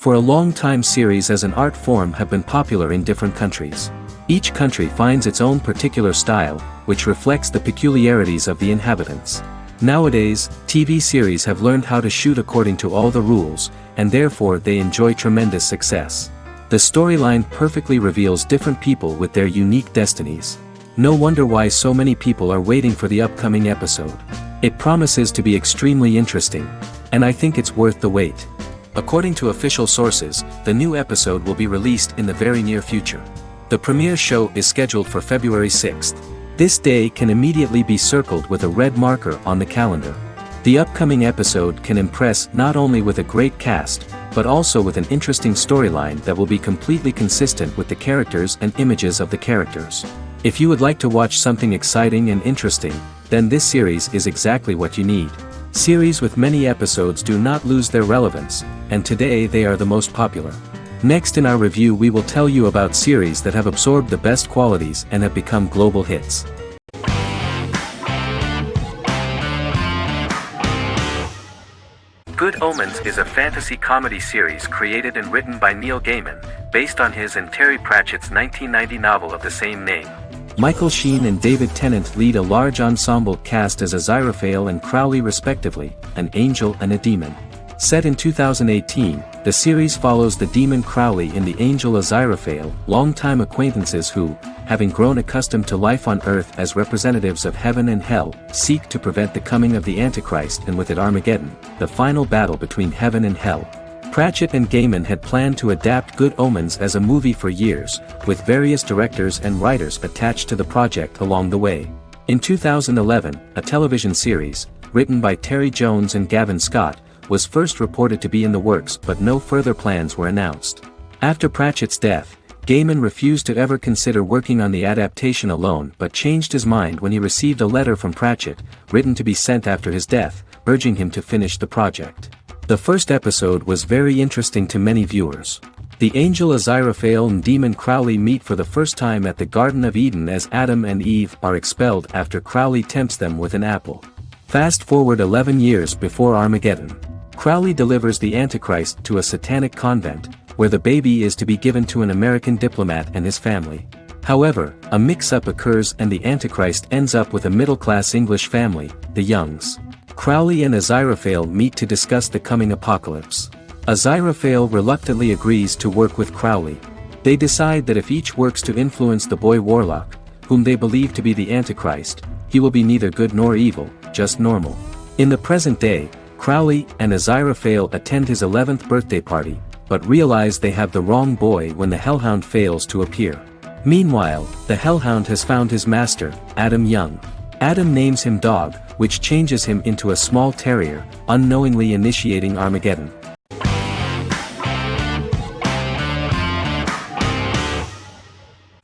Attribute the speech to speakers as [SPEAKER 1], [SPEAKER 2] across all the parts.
[SPEAKER 1] For a long time series as an art form have been popular in different countries. Each country finds its own particular style, which reflects the peculiarities of the inhabitants. Nowadays, TV series have learned how to shoot according to all the rules, and therefore they enjoy tremendous success. The storyline perfectly reveals different people with their unique destinies. No wonder why so many people are waiting for the upcoming episode. It promises to be extremely interesting, and I think it's worth the wait. According to official sources, the new episode will be released in the very near future. The premiere show is scheduled for February 6th. This day can immediately be circled with a red marker on the calendar. The upcoming episode can impress not only with a great cast, but also with an interesting storyline that will be completely consistent with the characters and images of the characters. If you would like to watch something exciting and interesting, then this series is exactly what you need. Series with many episodes do not lose their relevance, and today they are the most popular. Next in our review we will tell you about series that have absorbed the best qualities and have become global hits. Good Omens is a fantasy comedy series created and written by Neil Gaiman, based on his and Terry Pratchett's 1990 novel of the same name. Michael Sheen and David Tennant lead a large ensemble cast as Aziraphale and Crowley respectively, an angel and a demon. Set in 2018, the series follows the demon Crowley and the angel Aziraphale, longtime acquaintances who, having grown accustomed to life on Earth as representatives of heaven and hell, seek to prevent the coming of the Antichrist and with it Armageddon, the final battle between heaven and hell. Pratchett and Gaiman had planned to adapt Good Omens as a movie for years, with various directors and writers attached to the project along the way. In 2011, a television series, written by Terry Jones and Gavin Scott, was first reported to be in the works but no further plans were announced. After Pratchett's death, Gaiman refused to ever consider working on the adaptation alone but changed his mind when he received a letter from Pratchett, written to be sent after his death, urging him to finish the project. The first episode was very interesting to many viewers. The angel Aziraphale and demon Crowley meet for the first time at the Garden of Eden as Adam and Eve are expelled after Crowley tempts them with an apple. Fast forward 11 years before Armageddon. Crowley delivers the Antichrist to a satanic convent, where the baby is to be given to an American diplomat and his family. However, a mix-up occurs and the Antichrist ends up with a middle-class English family, the Youngs. Crowley and Aziraphale meet to discuss the coming apocalypse. Aziraphale reluctantly agrees to work with Crowley. They decide that if each works to influence the boy Warlock, whom they believe to be the Antichrist, he will be neither good nor evil, just normal. In the present day, Crowley and Aziraphale attend his 11th birthday party, but realize they have the wrong boy when the Hellhound fails to appear. Meanwhile, the Hellhound has found his master, Adam Young. Adam names him Dog, which changes him into a small terrier, unknowingly initiating Armageddon.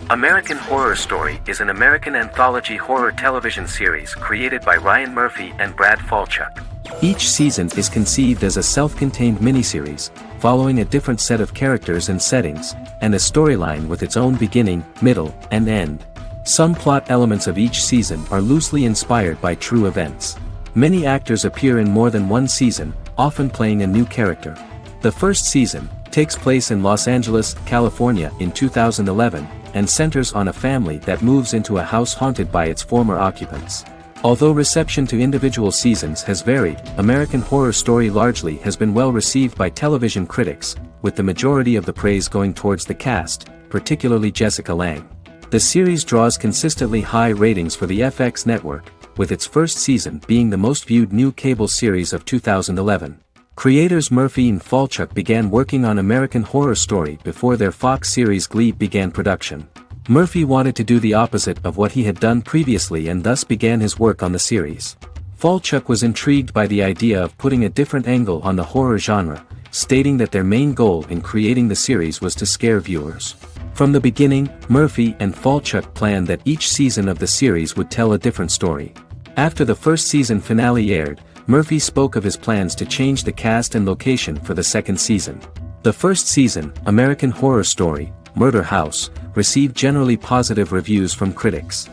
[SPEAKER 1] American Horror Story is an American anthology horror television series created by Ryan Murphy and Brad Falchuk. Each season is conceived as a self-contained miniseries, following a different set of characters and settings, and a storyline with its own beginning, middle, and end. Some plot elements of each season are loosely inspired by true events. Many actors appear in more than one season, often playing a new character. The first season takes place in Los Angeles, California in 2011, and centers on a family that moves into a house haunted by its former occupants. Although reception to individual seasons has varied, American Horror Story largely has been well received by television critics, with the majority of the praise going towards the cast, particularly Jessica Lange. The series draws consistently high ratings for the FX network, with its first season being the most viewed new cable series of 2011. Creators Murphy and Falchuk began working on American Horror Story before their Fox series Glee began production. Murphy wanted to do the opposite of what he had done previously and thus began his work on the series. Falchuk was intrigued by the idea of putting a different angle on the horror genre, stating that their main goal in creating the series was to scare viewers. From the beginning, Murphy and Falchuk planned that each season of the series would tell a different story. After the first season finale aired, Murphy spoke of his plans to change the cast and location for the second season. The first season, American Horror Story, Murder House, received generally positive reviews from critics.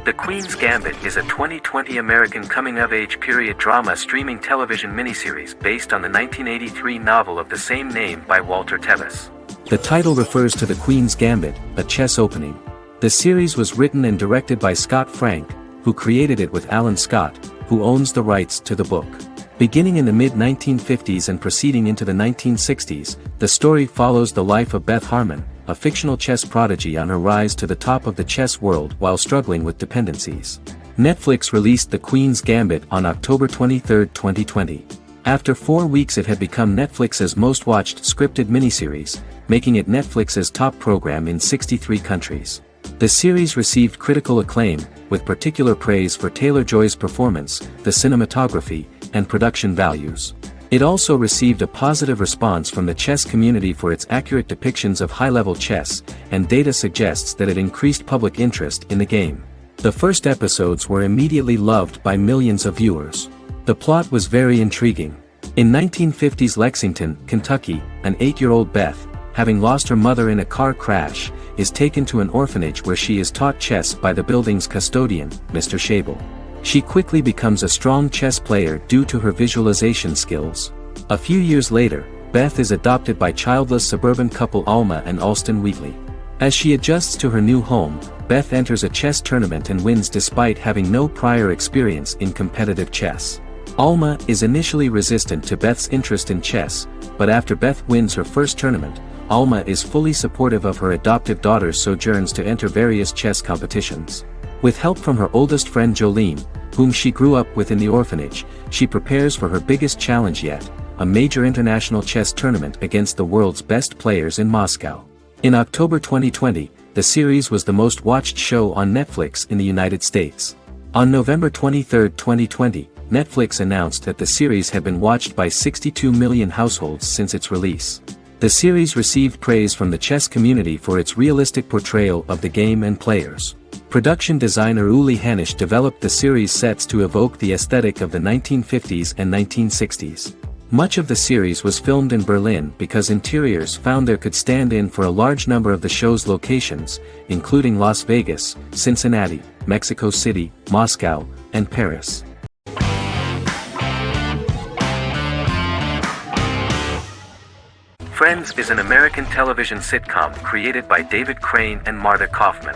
[SPEAKER 1] The Queen's Gambit is a 2020 American coming-of-age period drama streaming television miniseries based on the 1983 novel of the same name by Walter Tevis. The title refers to the Queen's Gambit, a chess opening. The series was written and directed by Scott Frank, who created it with Alan Scott, who owns the rights to the book. Beginning in the mid-1950s and proceeding into the 1960s, the story follows the life of Beth Harmon, a fictional chess prodigy on her rise to the top of the chess world while struggling with dependencies. Netflix released The Queen's Gambit on October 23, 2020. After 4 weeks it had become Netflix's most watched scripted miniseries, making it Netflix's top program in 63 countries. The series received critical acclaim, with particular praise for Taylor-Joy's performance, the cinematography, and production values. It also received a positive response from the chess community for its accurate depictions of high-level chess, and data suggests that it increased public interest in the game. The first episodes were immediately loved by millions of viewers. The plot was very intriguing. In 1950s Lexington, Kentucky, an 8-year-old Beth, having lost her mother in a car crash, is taken to an orphanage where she is taught chess by the building's custodian, Mr. Schabel. She quickly becomes a strong chess player due to her visualization skills. A few years later, Beth is adopted by childless suburban couple Alma and Alston Wheatley. As she adjusts to her new home, Beth enters a chess tournament and wins despite having no prior experience in competitive chess. Alma is initially resistant to Beth's interest in chess, but after Beth wins her first tournament, Alma is fully supportive of her adoptive daughter's sojourns to enter various chess competitions. With help from her oldest friend Jolene, whom she grew up with in the orphanage, she prepares for her biggest challenge yet, a major international chess tournament against the world's best players in Moscow. In October 2020, the series was the most watched show on Netflix in the United States. On November 23, 2020, Netflix announced that the series had been watched by 62 million households since its release. The series received praise from the chess community for its realistic portrayal of the game and players. Production designer Uli Hanisch developed the series sets to evoke the aesthetic of the 1950s and 1960s. Much of the series was filmed in Berlin because interiors found there could stand in for a large number of the show's locations, including Las Vegas, Cincinnati, Mexico City, Moscow, and Paris. Friends is an American television sitcom created by David Crane and Marta Kaufman.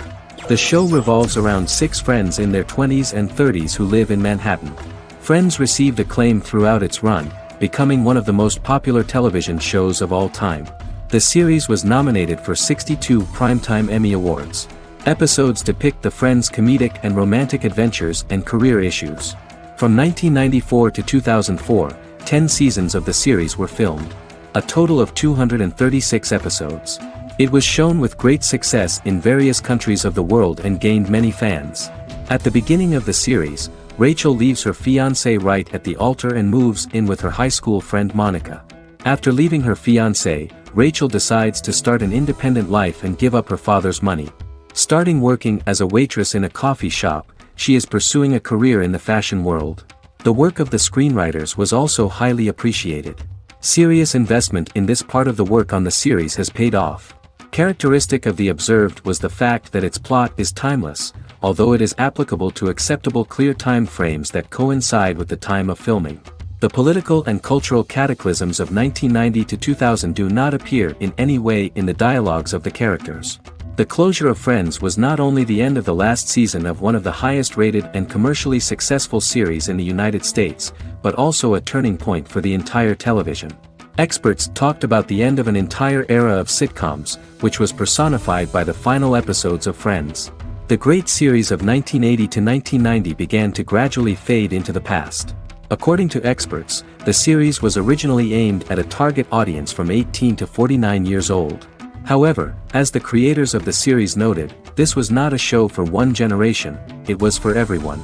[SPEAKER 1] The show revolves around 6 friends in their 20s and 30s who live in Manhattan. Friends received acclaim throughout its run, becoming one of the most popular television shows of all time. The series was nominated for 62 Primetime Emmy Awards. Episodes depict the friends' comedic and romantic adventures and career issues. From 1994 to 2004, 10 seasons of the series were filmed. A total of 236 episodes. It was shown with great success in various countries of the world and gained many fans. At the beginning of the series, Rachel leaves her fiancé right at the altar and moves in with her high school friend Monica. After leaving her fiancé, Rachel decides to start an independent life and give up her father's money. Starting working as a waitress in a coffee shop, she is pursuing a career in the fashion world. The work of the screenwriters was also highly appreciated. Serious investment in this part of the work on the series has paid off. Characteristic of The Observed was the fact that its plot is timeless, although it is applicable to acceptable clear time frames that coincide with the time of filming. The political and cultural cataclysms of 1990 to 2000 do not appear in any way in the dialogues of the characters. The closure of Friends was not only the end of the last season of one of the highest-rated and commercially successful series in the United States, but also a turning point for the entire television. Experts talked about the end of an entire era of sitcoms, which was personified by the final episodes of Friends. The great series of 1980 to 1990 began to gradually fade into the past. According to experts, the series was originally aimed at a target audience from 18 to 49 years old. However, as the creators of the series noted, this was not a show for one generation, it was for everyone.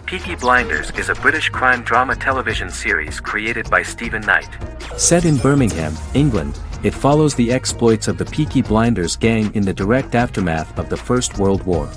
[SPEAKER 1] Peaky Blinders is a British crime drama television series created by Stephen Knight. Set in Birmingham, England, it follows the exploits of the Peaky Blinders gang in the direct aftermath of the First World War.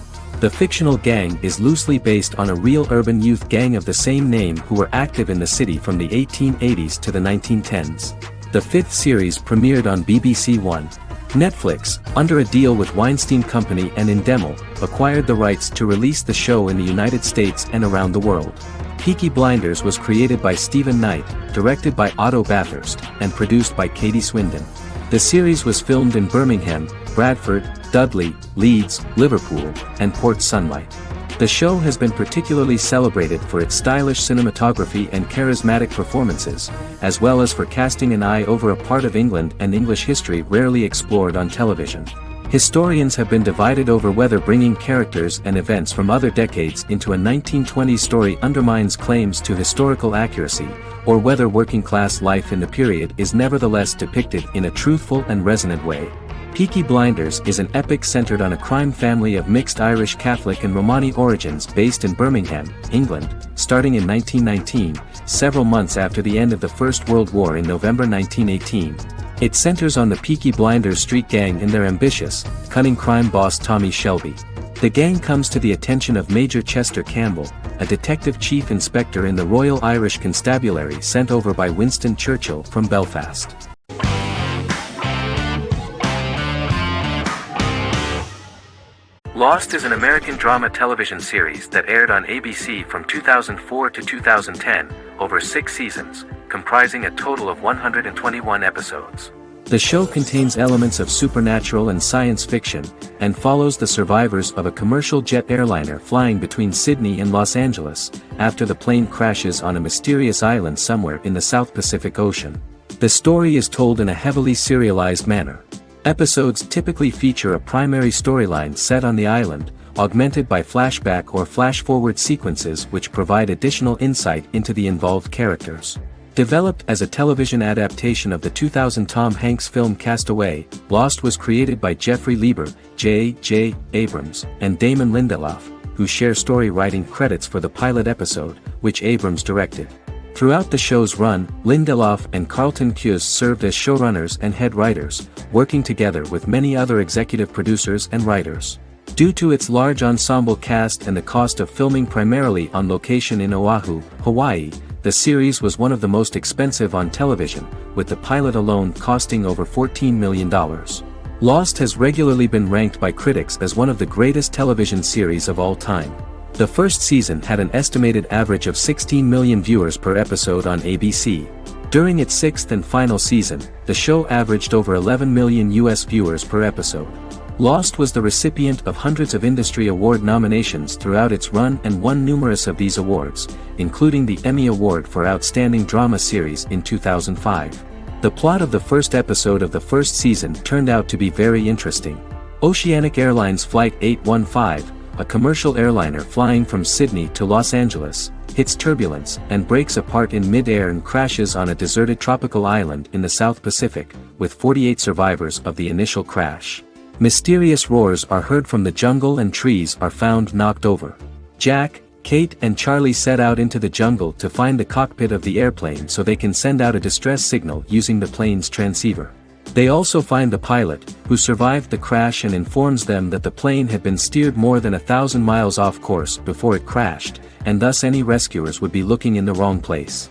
[SPEAKER 1] The fictional gang is loosely based on a real urban youth gang of the same name who were active in the city from the 1880s to the 1910s. The 5th series premiered on BBC One. Netflix, under a deal with Weinstein Company and Endemol, acquired the rights to release the show in the United States and around the world. Peaky Blinders was created by Stephen Knight, directed by Otto Bathurst, and produced by Katie Swindon. The series was filmed in Birmingham, Bradford, Dudley, Leeds, Liverpool, and Port Sunlight. The show has been particularly celebrated for its stylish cinematography and charismatic performances, as well as for casting an eye over a part of England and English history rarely explored on television. Historians have been divided over whether bringing characters and events from other decades into a 1920s story undermines claims to historical accuracy, or whether working-class life in the period is nevertheless depicted in a truthful and resonant way. Peaky Blinders is an epic centered on a crime family of mixed Irish Catholic and Romani origins based in Birmingham, England, starting in 1919, several months after the end of the First World War in November 1918. It centers on the Peaky Blinders street gang and their ambitious, cunning crime boss Tommy Shelby. The gang comes to the attention of Major Chester Campbell, a detective chief inspector in the Royal Irish Constabulary sent over by Winston Churchill from Belfast. Lost is an American drama television series that aired on ABC from 2004 to 2010, over 6 seasons, comprising a total of 121 episodes. The show contains elements of supernatural and science fiction, and follows the survivors of a commercial jet airliner flying between Sydney and Los Angeles, after the plane crashes on a mysterious island somewhere in the South Pacific Ocean. The story is told in a heavily serialized manner. Episodes typically feature a primary storyline set on the island, augmented by flashback or flash-forward sequences which provide additional insight into the involved characters. Developed as a television adaptation of the 2000 Tom Hanks film Castaway, Lost was created by Jeffrey Lieber, J.J. Abrams, and Damon Lindelof, who share story writing credits for the pilot episode, which Abrams directed. Throughout the show's run, Lindelof and Carlton Cuse served as showrunners and head writers, working together with many other executive producers and writers. Due to its large ensemble cast and the cost of filming primarily on location in Oahu, Hawaii, the series was one of the most expensive on television, with the pilot alone costing over $14 million. Lost has regularly been ranked by critics as one of the greatest television series of all time. The first season had an estimated average of 16 million viewers per episode on ABC. During its 6th and final season, the show averaged over 11 million US viewers per episode. Lost was the recipient of hundreds of industry award nominations throughout its run and won numerous of these awards, including the Emmy Award for Outstanding Drama Series in 2005. The plot of the first episode of the first season turned out to be very interesting. Oceanic Airlines Flight 815, a commercial airliner flying from Sydney to Los Angeles, hits turbulence and breaks apart in mid-air and crashes on a deserted tropical island in the South Pacific, with 48 survivors of the initial crash. Mysterious roars are heard from the jungle and trees are found knocked over. Jack, Kate and Charlie set out into the jungle to find the cockpit of the airplane so they can send out a distress signal using the plane's transceiver. They also find the pilot, who survived the crash and informs them that the plane had been steered more than 1,000 miles off course before it crashed, and thus any rescuers would be looking in the wrong place.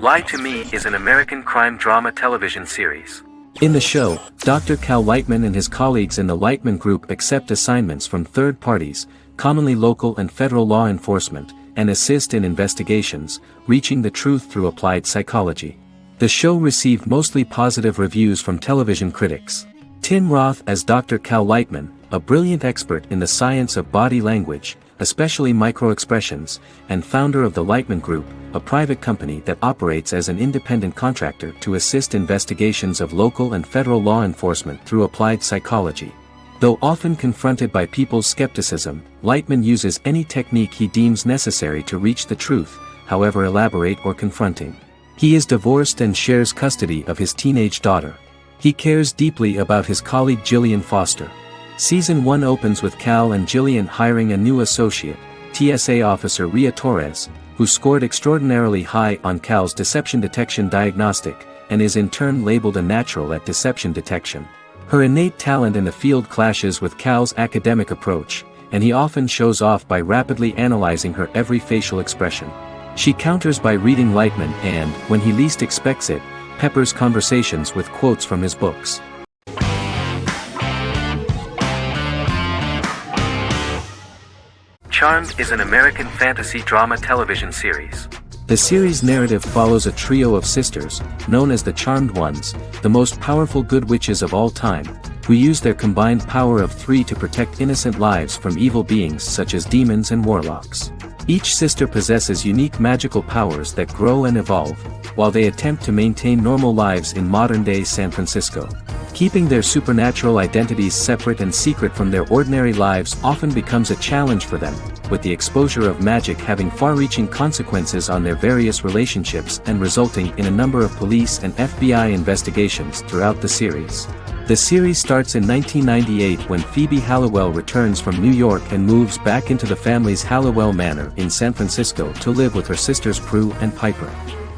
[SPEAKER 1] Lie to Me is an American crime drama television series. In the show, Dr. Cal Lightman and his colleagues in the Lightman Group accept assignments from third parties, commonly local and federal law enforcement, and assist in investigations, reaching the truth through applied psychology. The show received mostly positive reviews from television critics. Tim Roth as Dr. Cal Lightman, a brilliant expert in the science of body language, especially microexpressions, and founder of the Lightman Group, a private company that operates as an independent contractor to assist investigations of local and federal law enforcement through applied psychology. Though often confronted by people's skepticism, Lightman uses any technique he deems necessary to reach the truth, however elaborate or confronting. He is divorced and shares custody of his teenage daughter. He cares deeply about his colleague Gillian Foster. Season 1 opens with Cal and Gillian hiring a new associate, TSA officer Rhea Torres, who scored extraordinarily high on Cal's deception detection diagnostic, and is in turn labeled a natural at deception detection. Her innate talent in the field clashes with Cal's academic approach, and he often shows off by rapidly analyzing her every facial expression. She counters by reading Lightman and, when he least expects it, peppers conversations with quotes from his books.
[SPEAKER 2] Charmed is an American fantasy drama television series.
[SPEAKER 1] The series' narrative follows a trio of sisters, known as the Charmed Ones, the most powerful good witches of all time, who use their combined power of 3 to protect innocent lives from evil beings such as demons and warlocks. Each sister possesses unique magical powers that grow and evolve, while they attempt to maintain normal lives in modern-day San Francisco. Keeping their supernatural identities separate and secret from their ordinary lives often becomes a challenge for them, with the exposure of magic having far-reaching consequences on their various relationships and resulting in a number of police and FBI investigations throughout the series. The series starts in 1998 when Phoebe Halliwell returns from New York and moves back into the family's Halliwell Manor in San Francisco to live with her sisters Prue and Piper.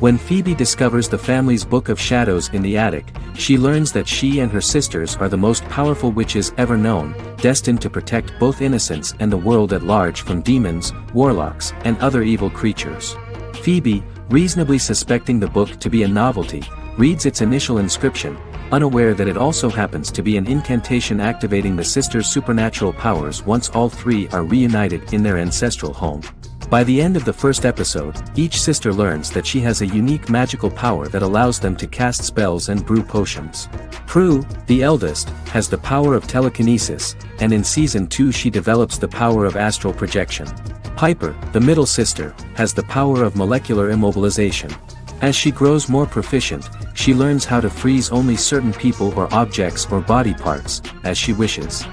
[SPEAKER 1] When Phoebe discovers the family's Book of Shadows in the attic, she learns that she and her sisters are the most powerful witches ever known, destined to protect both innocents and the world at large from demons, warlocks, and other evil creatures. Phoebe, reasonably suspecting the book to be a novelty, reads its initial inscription, unaware that it also happens to be an incantation activating the sisters' supernatural powers once all 3 are reunited in their ancestral home. By the end of the first episode, each sister learns that she has a unique magical power that allows them to cast spells and brew potions. Prue, the eldest, has the power of telekinesis, and in Season 2 she develops the power of astral projection. Piper, the middle sister, has the power of molecular immobilization. As she grows more proficient, she learns how to freeze only certain people or objects or body parts, as she wishes.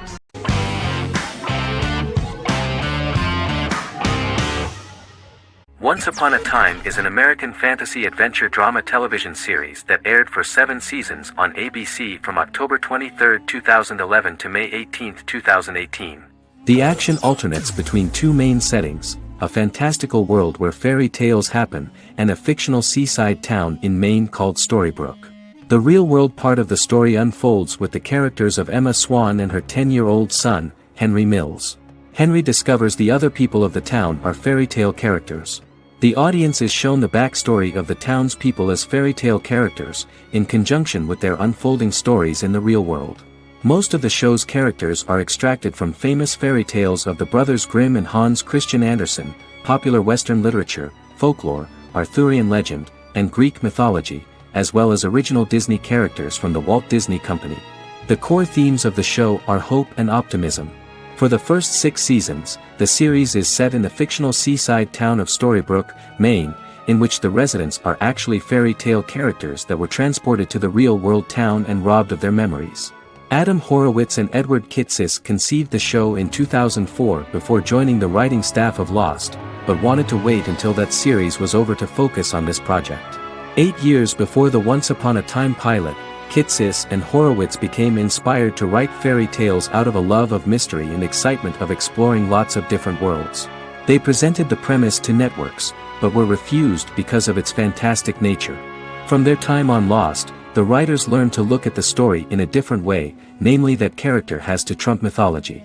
[SPEAKER 2] Once Upon a Time is an American fantasy adventure drama television series that aired for 7 seasons on ABC from October 23, 2011 to May 18, 2018.
[SPEAKER 1] The action alternates between 2 main settings, a fantastical world where fairy tales happen, and a fictional seaside town in Maine called Storybrooke. The real-world part of the story unfolds with the characters of Emma Swan and her 10-year-old son, Henry Mills. Henry discovers the other people of the town are fairy tale characters. The audience is shown the backstory of the townspeople as fairy tale characters, in conjunction with their unfolding stories in the real world. Most of the show's characters are extracted from famous fairy tales of the Brothers Grimm and Hans Christian Andersen, popular Western literature, folklore, Arthurian legend, and Greek mythology, as well as original Disney characters from the Walt Disney Company. The core themes of the show are hope and optimism. For the first 6 seasons, the series is set in the fictional seaside town of Storybrooke, Maine, in which the residents are actually fairy tale characters that were transported to the real-world town and robbed of their memories. Adam Horowitz and Edward Kitsis conceived the show in 2004 before joining the writing staff of Lost, but wanted to wait until that series was over to focus on this project. 8 years before the Once Upon a Time pilot, Kitsis and Horowitz became inspired to write fairy tales out of a love of mystery and excitement of exploring lots of different worlds. They presented the premise to networks, but were refused because of its fantastic nature. From their time on Lost, the writers learned to look at the story in a different way, namely that character has to trump mythology.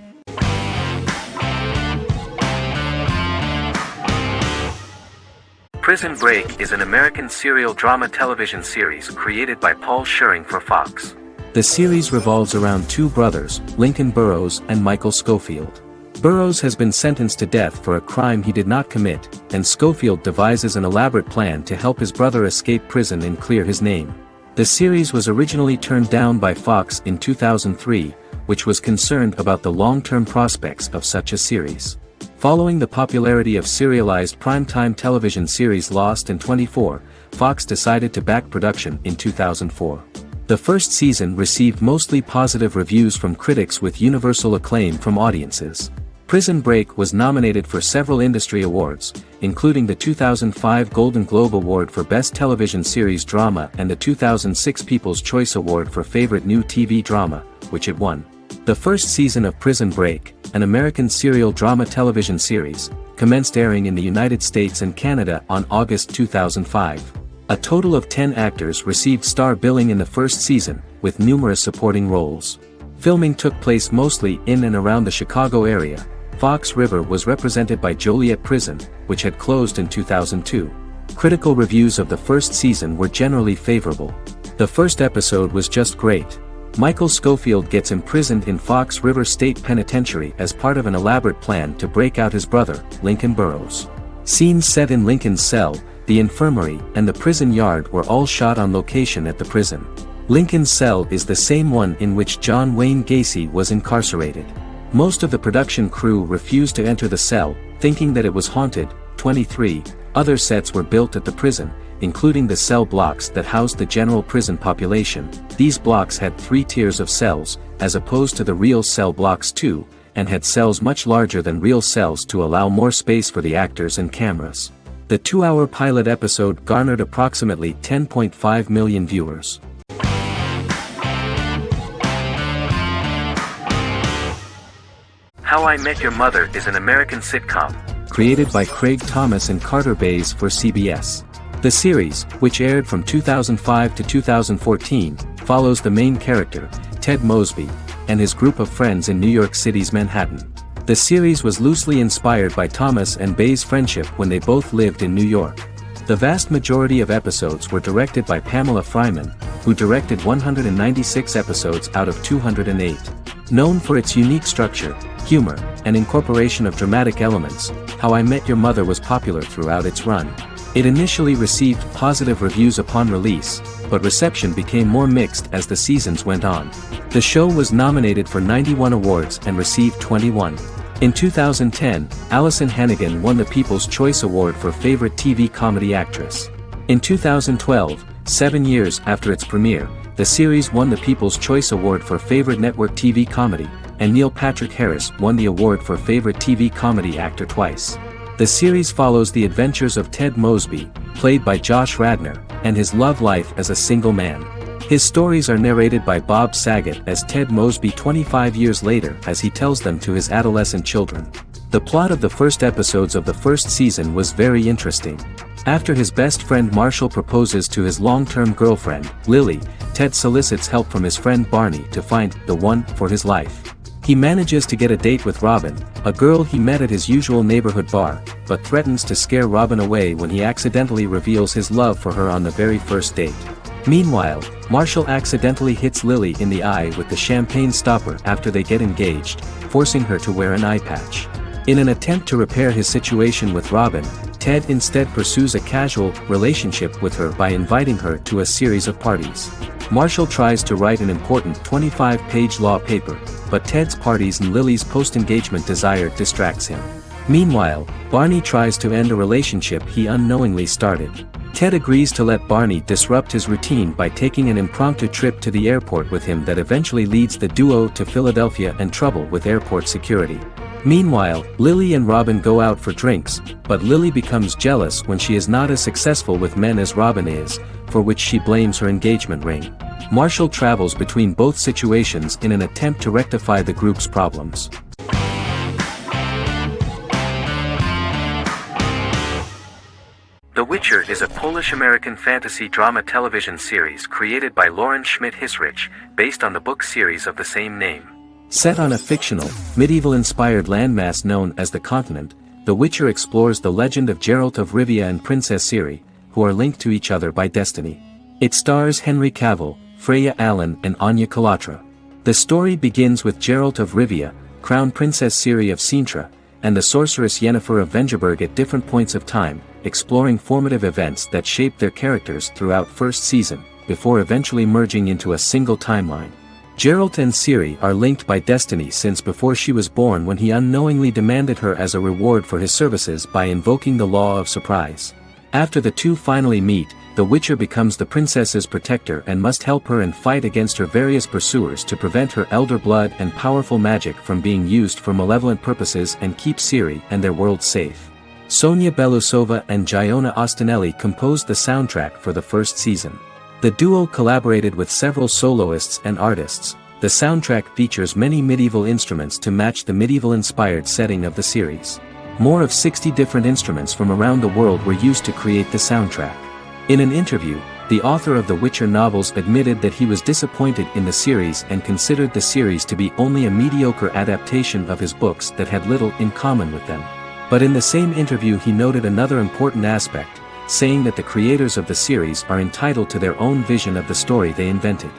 [SPEAKER 2] Prison Break is an American serial drama television series created by Paul Scheuring for Fox.
[SPEAKER 1] The series revolves around 2 brothers, Lincoln Burrows and Michael Schofield. Burrows has been sentenced to death for a crime he did not commit, and Schofield devises an elaborate plan to help his brother escape prison and clear his name. The series was originally turned down by Fox in 2003, which was concerned about the long-term prospects of such a series. Following the popularity of serialized primetime television series Lost and 24, Fox decided to back production in 2004. The first season received mostly positive reviews from critics with universal acclaim from audiences. Prison Break was nominated for several industry awards, including the 2005 Golden Globe Award for Best Television Series Drama and the 2006 People's Choice Award for Favorite New TV Drama, which it won. The first season of Prison Break, an American serial drama television series, commenced airing in the United States and Canada on August 2005. A total of 10 actors received star billing in the first season, with numerous supporting roles. Filming took place mostly in and around the Chicago area. Fox River was represented by Joliet Prison, which had closed in 2002. Critical reviews of the first season were generally favorable. The first episode was just great. Michael Scofield gets imprisoned in Fox River State Penitentiary as part of an elaborate plan to break out his brother, Lincoln Burrows. Scenes set in Lincoln's cell, the infirmary, and the prison yard were all shot on location at the prison. Lincoln's cell is the same one in which John Wayne Gacy was incarcerated. Most of the production crew refused to enter the cell, thinking that it was haunted. 23 other sets were built at the prison, including the cell blocks that housed the general prison population. These blocks had 3 tiers of cells, as opposed to the real cell blocks 2, and had cells much larger than real cells to allow more space for the actors and cameras. The 2-hour pilot episode garnered approximately 10.5 million viewers.
[SPEAKER 2] How I Met Your Mother is an American sitcom.
[SPEAKER 1] Created by Craig Thomas and Carter Bays for CBS. The series, which aired from 2005 to 2014, follows the main character, Ted Mosby, and his group of friends in New York City's Manhattan. The series was loosely inspired by Thomas and Bays' friendship when they both lived in New York. The vast majority of episodes were directed by Pamela Fryman, who directed 196 episodes out of 208. Known for its unique structure, humor, and incorporation of dramatic elements, How I Met Your Mother was popular throughout its run. It initially received positive reviews upon release, but reception became more mixed as the seasons went on. The show was nominated for 91 awards and received 21. In 2010, Allison Hannigan won the People's Choice Award for Favorite TV Comedy Actress. In 2012, 7 years after its premiere, the series won the People's Choice Award for Favorite Network TV Comedy, and Neil Patrick Harris won the award for Favorite TV Comedy Actor twice. The series follows the adventures of Ted Mosby, played by Josh Radnor, and his love life as a single man. His stories are narrated by Bob Saget as Ted Mosby 25 years later as he tells them to his adolescent children. The plot of the first episodes of the first season was very interesting. After his best friend Marshall proposes to his long-term girlfriend, Lily, Ted solicits help from his friend Barney to find the one for his life. He manages to get a date with Robin, a girl he met at his usual neighborhood bar, but threatens to scare Robin away when he accidentally reveals his love for her on the very first date. Meanwhile, Marshall accidentally hits Lily in the eye with the champagne stopper after they get engaged, forcing her to wear an eye patch. In an attempt to repair his situation with Robin, Ted instead pursues a casual relationship with her by inviting her to a series of parties. Marshall tries to write an important 25-page law paper, but Ted's parties and Lily's post-engagement desire distracts him. Meanwhile, Barney tries to end a relationship he unknowingly started. Ted agrees to let Barney disrupt his routine by taking an impromptu trip to the airport with him that eventually leads the duo to Philadelphia and trouble with airport security. Meanwhile, Lily and Robin go out for drinks, but Lily becomes jealous when she is not as successful with men as Robin is, for which she blames her engagement ring. Marshall travels between both situations in an attempt to rectify the group's problems.
[SPEAKER 2] The Witcher is a Polish-American fantasy drama television series created by Lauren Schmidt-Hissrich, based on the book series of the same name.
[SPEAKER 1] Set on a fictional, medieval-inspired landmass known as the Continent, The Witcher explores the legend of Geralt of Rivia and Princess Ciri, who are linked to each other by destiny. It stars Henry Cavill, Freya Allan and Anya Chalotra. The story begins with Geralt of Rivia, Crown Princess Ciri of Sintra, and the sorceress Yennefer of Vengerberg at different points of time, exploring formative events that shaped their characters throughout first season, before eventually merging into a single timeline. Geralt and Ciri are linked by destiny since before she was born when he unknowingly demanded her as a reward for his services by invoking the law of surprise. After the two finally meet, the Witcher becomes the princess's protector and must help her and fight against her various pursuers to prevent her elder blood and powerful magic from being used for malevolent purposes and keep Ciri and their world safe. Sonia Belousova and Giona Ostinelli composed the soundtrack for the first season. The duo collaborated with several soloists and artists. The soundtrack features many medieval instruments to match the medieval-inspired setting of the series. More of 60 different instruments from around the world were used to create the soundtrack. In an interview, The author of the Witcher novels admitted that he was disappointed in the series and considered the series to be only a mediocre adaptation of his books that had little in common with them. But in the same interview he noted another important aspect, saying that the creators of the series are entitled to their own vision of the story they invented.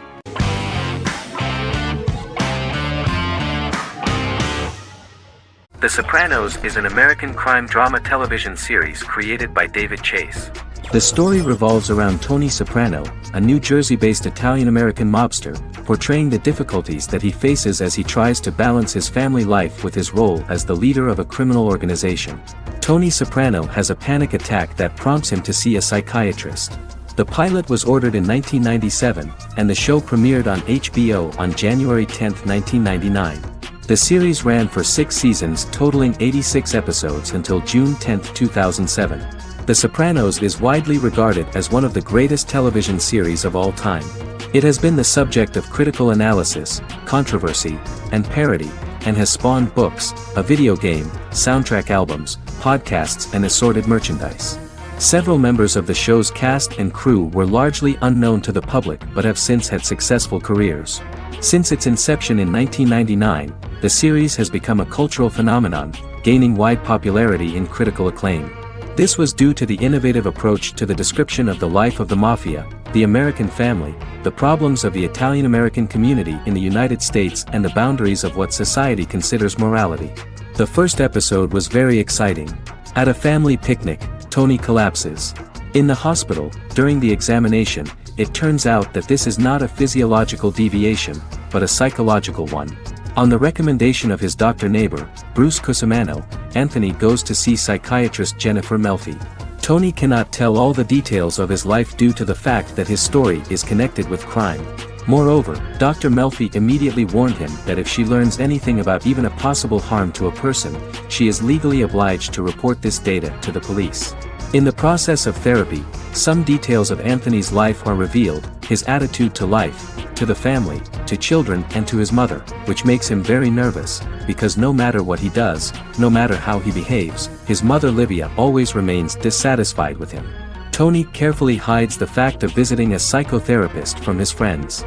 [SPEAKER 2] The Sopranos is an American crime drama television series created by David Chase.
[SPEAKER 1] The story revolves around Tony Soprano, a New Jersey-based Italian-American mobster, portraying the difficulties that he faces as he tries to balance his family life with his role as the leader of a criminal organization. Tony Soprano has a panic attack that prompts him to see a psychiatrist. The pilot was ordered in 1997, and the show premiered on HBO on January 10, 1999. The series ran for 6 seasons totaling 86 episodes until June 10, 2007. The Sopranos is widely regarded as one of the greatest television series of all time. It has been the subject of critical analysis, controversy, and parody, and has spawned books, a video game, soundtrack albums, podcasts and assorted merchandise. Several members of the show's cast and crew were largely unknown to the public but have since had successful careers. Since its inception in 1999, the series has become a cultural phenomenon, gaining wide popularity and critical acclaim. This was due to the innovative approach to the description of the life of the mafia, the American family, the problems of the Italian-American community in the United States and the boundaries of what society considers morality. The first episode was very exciting. At a family picnic, Tony collapses. In the hospital, during the examination, it turns out that this is not a physiological deviation, but a psychological one. On the recommendation of his doctor neighbor, Bruce Cusimano, Anthony goes to see psychiatrist Jennifer Melfi. Tony cannot tell all the details of his life due to the fact that his story is connected with crime. Moreover, Dr. Melfi immediately warned him that if she learns anything about even a possible harm to a person, she is legally obliged to report this data to the police. In the process of therapy, some details of Anthony's life are revealed, his attitude to life, to the family, to children and to his mother, which makes him very nervous, because no matter what he does, no matter how he behaves, his mother Livia always remains dissatisfied with him. Tony carefully hides the fact of visiting a psychotherapist from his friends.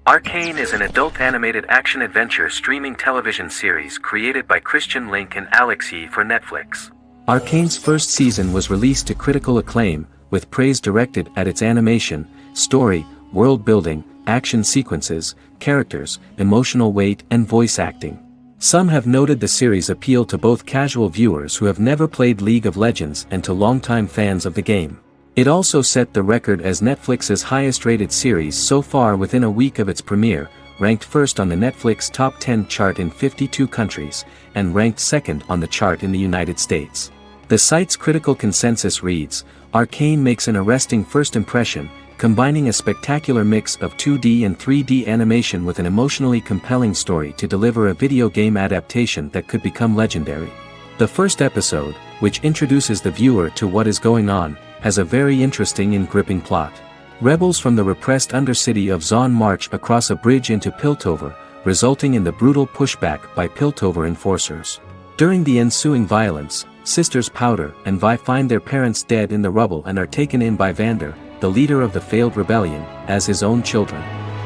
[SPEAKER 2] Arcane is an adult animated action-adventure streaming television series created by Christian Link and Alex Yee for Netflix.
[SPEAKER 1] Arcane's first season was released to critical acclaim, with praise directed at its animation, story, world building, action sequences, characters, emotional weight and voice acting. Some have noted the series' appeal to both casual viewers who have never played League of Legends and to longtime fans of the game. It also set the record as Netflix's highest-rated series so far within a week of its premiere, ranked first on the Netflix Top 10 chart in 52 countries, and ranked second on the chart in the United States. The site's critical consensus reads, "Arcane makes an arresting first impression, combining a spectacular mix of 2D and 3D animation with an emotionally compelling story to deliver a video game adaptation that could become legendary." The first episode, which introduces the viewer to what is going on, has a very interesting and gripping plot. Rebels from the repressed undercity of Zon march across a bridge into Piltover, resulting in the brutal pushback by Piltover enforcers. During the ensuing violence, sisters Powder and Vi find their parents dead in the rubble and are taken in by Vander, the leader of the failed rebellion, as his own children.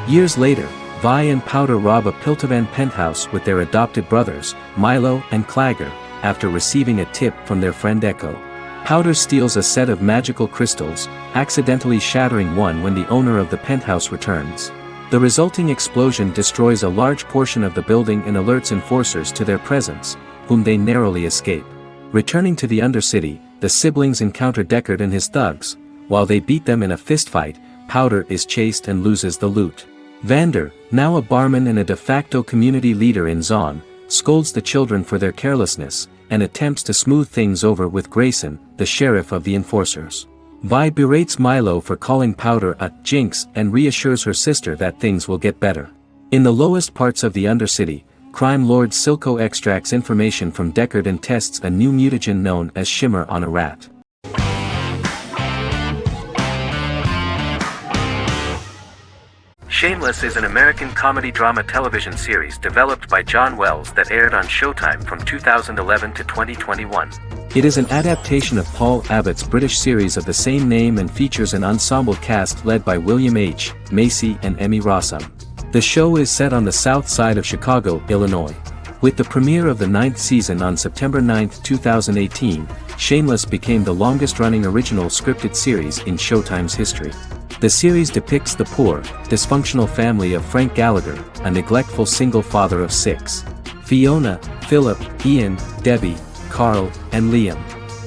[SPEAKER 1] Years later, Vi and Powder rob a Piltovan penthouse with their adopted brothers, Milo and Clagger, after receiving a tip from their friend Echo. Powder steals a set of magical crystals, accidentally shattering one when the owner of the penthouse returns. The resulting explosion destroys a large portion of the building and alerts enforcers to their presence, whom they narrowly escape. Returning to the Undercity, the siblings encounter Deckard and his thugs. While they beat them in a fistfight, Powder is chased and loses the loot. Vander, now a barman and a de facto community leader in Zon, scolds the children for their carelessness, and attempts to smooth things over with Grayson, the sheriff of the enforcers. Vi berates Milo for calling Powder a jinx and reassures her sister that things will get better. In the lowest parts of the Undercity, crime lord Silco extracts information from Deckard and tests a new mutagen known as Shimmer on a rat.
[SPEAKER 2] Shameless is an American comedy drama television series developed by John Wells that aired on Showtime from 2011 to 2021.
[SPEAKER 1] It is an adaptation of Paul Abbott's British series of the same name and features an ensemble cast led by William H. Macy and Emmy Rossum. The show is set on the south side of Chicago, Illinois. With the premiere of the 9th season on September 9, 2018, Shameless became the longest-running original scripted series in Showtime's history. The series depicts the poor, dysfunctional family of Frank Gallagher, a neglectful single father of 6. Fiona, Philip, Ian, Debbie, Carl, and Liam.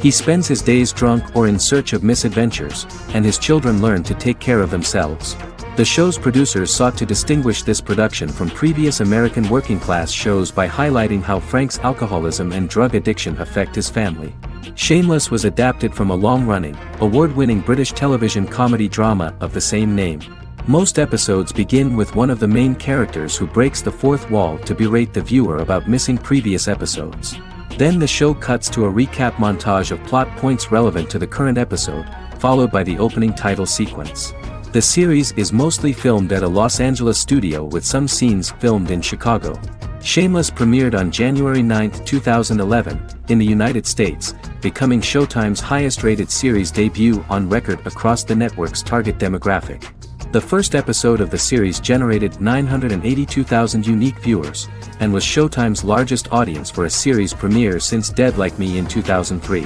[SPEAKER 1] He spends his days drunk or in search of misadventures, and his children learn to take care of themselves. The show's producers sought to distinguish this production from previous American working-class shows by highlighting how Frank's alcoholism and drug addiction affect his family. Shameless was adapted from a long-running, award-winning British television comedy drama of the same name. Most episodes begin with one of the main characters who breaks the fourth wall to berate the viewer about missing previous episodes. Then the show cuts to a recap montage of plot points relevant to the current episode, followed by the opening title sequence. The series is mostly filmed at a Los Angeles studio with some scenes filmed in Chicago. Shameless premiered on January 9, 2011, in the United States, becoming Showtime's highest-rated series debut on record across the network's target demographic. The first episode of the series generated 982,000 unique viewers, and was Showtime's largest audience for a series premiere since Dead Like Me in 2003.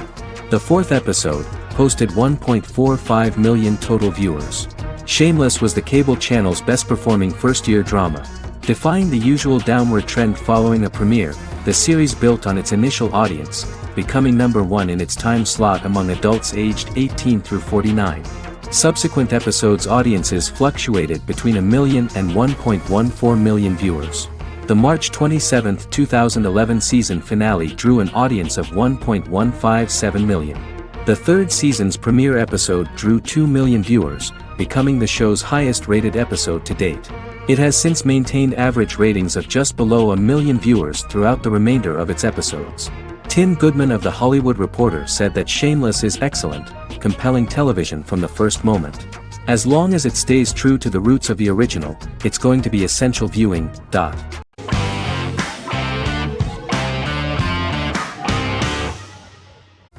[SPEAKER 1] The fourth episode posted 1.45 million total viewers. Shameless was the cable channel's best-performing first-year drama. Defying the usual downward trend following a premiere, the series built on its initial audience, becoming number 1 in its time slot among adults aged 18 through 49. Subsequent episodes' audiences fluctuated between 1 million and 1.14 million viewers. The March 27, 2011 season finale drew an audience of 1.157 million. The third season's premiere episode drew 2 million viewers, becoming the show's highest-rated episode to date. It has since maintained average ratings of just below 1 million viewers throughout the remainder of its episodes. Tim Goodman of The Hollywood Reporter said that Shameless is excellent, compelling television from the first moment. As long as it stays true to the roots of the original, it's going to be essential viewing.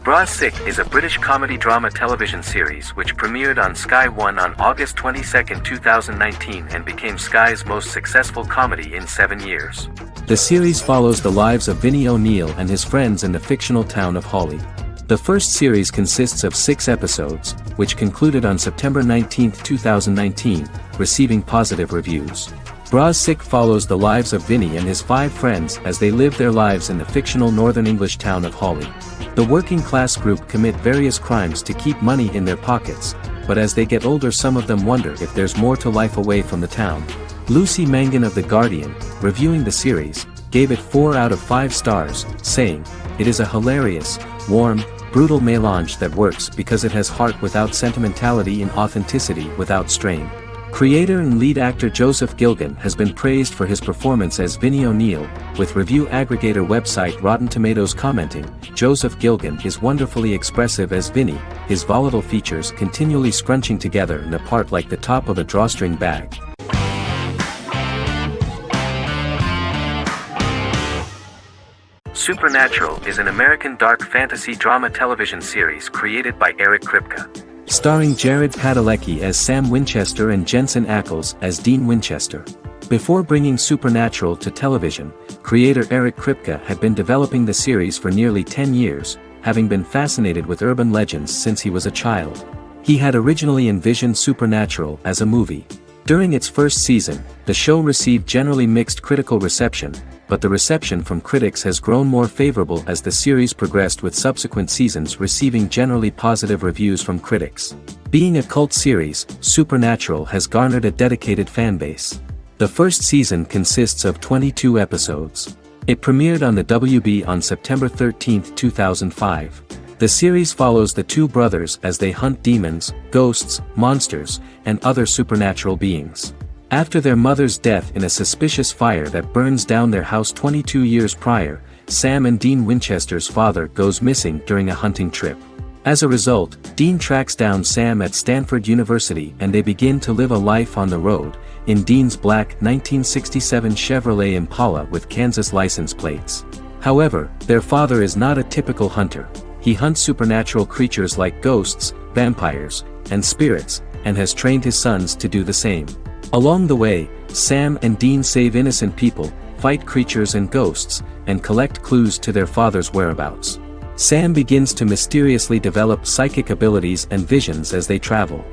[SPEAKER 2] Bra Sick is a British comedy drama television series which premiered on Sky One on August 22, 2019 and became Sky's most successful comedy in 7 years.
[SPEAKER 1] The series follows the lives of Vinnie O'Neill and his friends in the fictional town of Hawley. The first series consists of 6 episodes, which concluded on September 19, 2019, receiving positive reviews. Bra Sick follows the lives of Vinnie and his 5 friends as they live their lives in the fictional northern English town of Hawley. The working class group commit various crimes to keep money in their pockets, but as they get older some of them wonder if there's more to life away from the town. Lucy Mangan of The Guardian, reviewing the series, gave it 4 out of 5 stars, saying, "It is a hilarious, warm, brutal melange that works because it has heart without sentimentality and authenticity without strain." Creator and lead actor Joseph Gilgun has been praised for his performance as Vinnie O'Neill, with review aggregator website Rotten Tomatoes commenting, "Joseph Gilgun is wonderfully expressive as Vinnie, his volatile features continually scrunching together and apart like the top of a drawstring bag."
[SPEAKER 2] Supernatural is an American dark fantasy drama television series created by Eric Kripke.
[SPEAKER 1] Starring Jared Padalecki as Sam Winchester and Jensen Ackles as Dean Winchester. Before bringing Supernatural to television, creator Eric Kripke had been developing the series for nearly 10 years, having been fascinated with urban legends since he was a child. He had originally envisioned Supernatural as a movie. During its first season, the show received generally mixed critical reception, but the reception from critics has grown more favorable as the series progressed, with subsequent seasons receiving generally positive reviews from critics. Being a cult series, Supernatural has garnered a dedicated fan base. The first season consists of 22 episodes. It premiered on the WB on September 13, 2005. The series follows the 2 brothers as they hunt demons, ghosts, monsters, and other supernatural beings. After their mother's death in a suspicious fire that burns down their house 22 years prior, Sam and Dean Winchester's father goes missing during a hunting trip. As a result, Dean tracks down Sam at Stanford University and they begin to live a life on the road, in Dean's black 1967 Chevrolet Impala with Kansas license plates. However, their father is not a typical hunter. He hunts supernatural creatures like ghosts, vampires, and spirits, and has trained his sons to do the same. Along the way, Sam and Dean save innocent people, fight creatures and ghosts, and collect clues to their father's whereabouts. Sam begins to mysteriously develop psychic abilities and visions as they travel.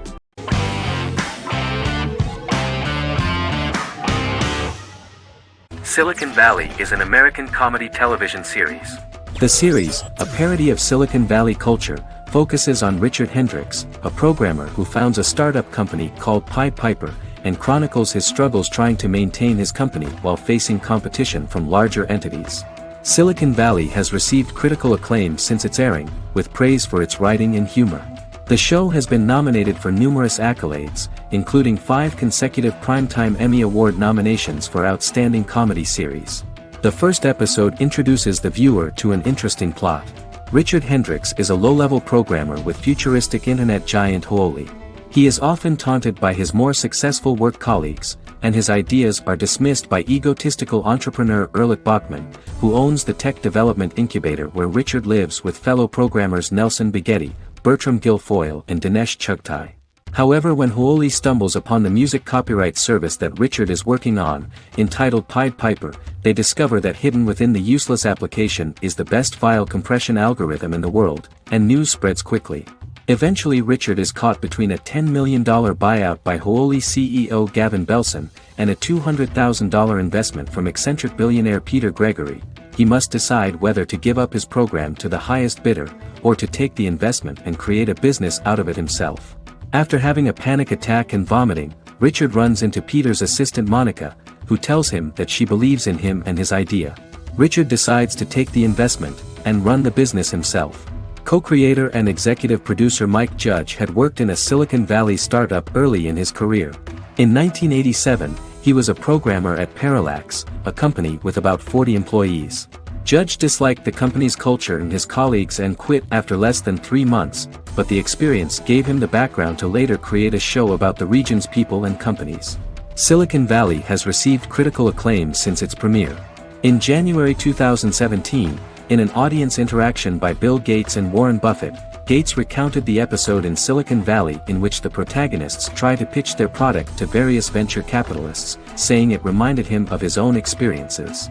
[SPEAKER 2] Silicon Valley is an American comedy television series.
[SPEAKER 1] The series, a parody of Silicon Valley culture, focuses on Richard Hendricks, a programmer who founds a startup company called Pied Piper, and chronicles his struggles trying to maintain his company while facing competition from larger entities. Silicon Valley has received critical acclaim since its airing, with praise for its writing and humor. The show has been nominated for numerous accolades, including 5 consecutive Primetime Emmy Award nominations for Outstanding Comedy Series. The first episode introduces the viewer to an interesting plot. Richard Hendricks is a low-level programmer with futuristic internet giant Huoli. He is often taunted by his more successful work colleagues, and his ideas are dismissed by egotistical entrepreneur Erlich Bachman, who owns the tech development incubator where Richard lives with fellow programmers Nelson Bighetti, Bertram Guilfoyle and Dinesh Chugtai. However, when Huoli stumbles upon the music copyright service that Richard is working on, entitled Pied Piper, they discover that hidden within the useless application is the best file compression algorithm in the world, and news spreads quickly. Eventually Richard is caught between a $10 million buyout by Huoli CEO Gavin Belson, and a $200,000 investment from eccentric billionaire Peter Gregory. He must decide whether to give up his program to the highest bidder, or to take the investment and create a business out of it himself. After having a panic attack and vomiting, Richard runs into Peter's assistant Monica, who tells him that she believes in him and his idea. Richard decides to take the investment, and run the business himself. Co-creator and executive producer Mike Judge had worked in a Silicon Valley startup early in his career. In 1987, he was a programmer at Parallax, a company with about 40 employees. Judge disliked the company's culture and his colleagues and quit after less than 3 months, but the experience gave him the background to later create a show about the region's people and companies. Silicon Valley has received critical acclaim since its premiere. In January 2017, in an audience interaction by Bill Gates and Warren Buffett, Gates recounted the episode in Silicon Valley in which the protagonists try to pitch their product to various venture capitalists, saying it reminded him of his own experiences.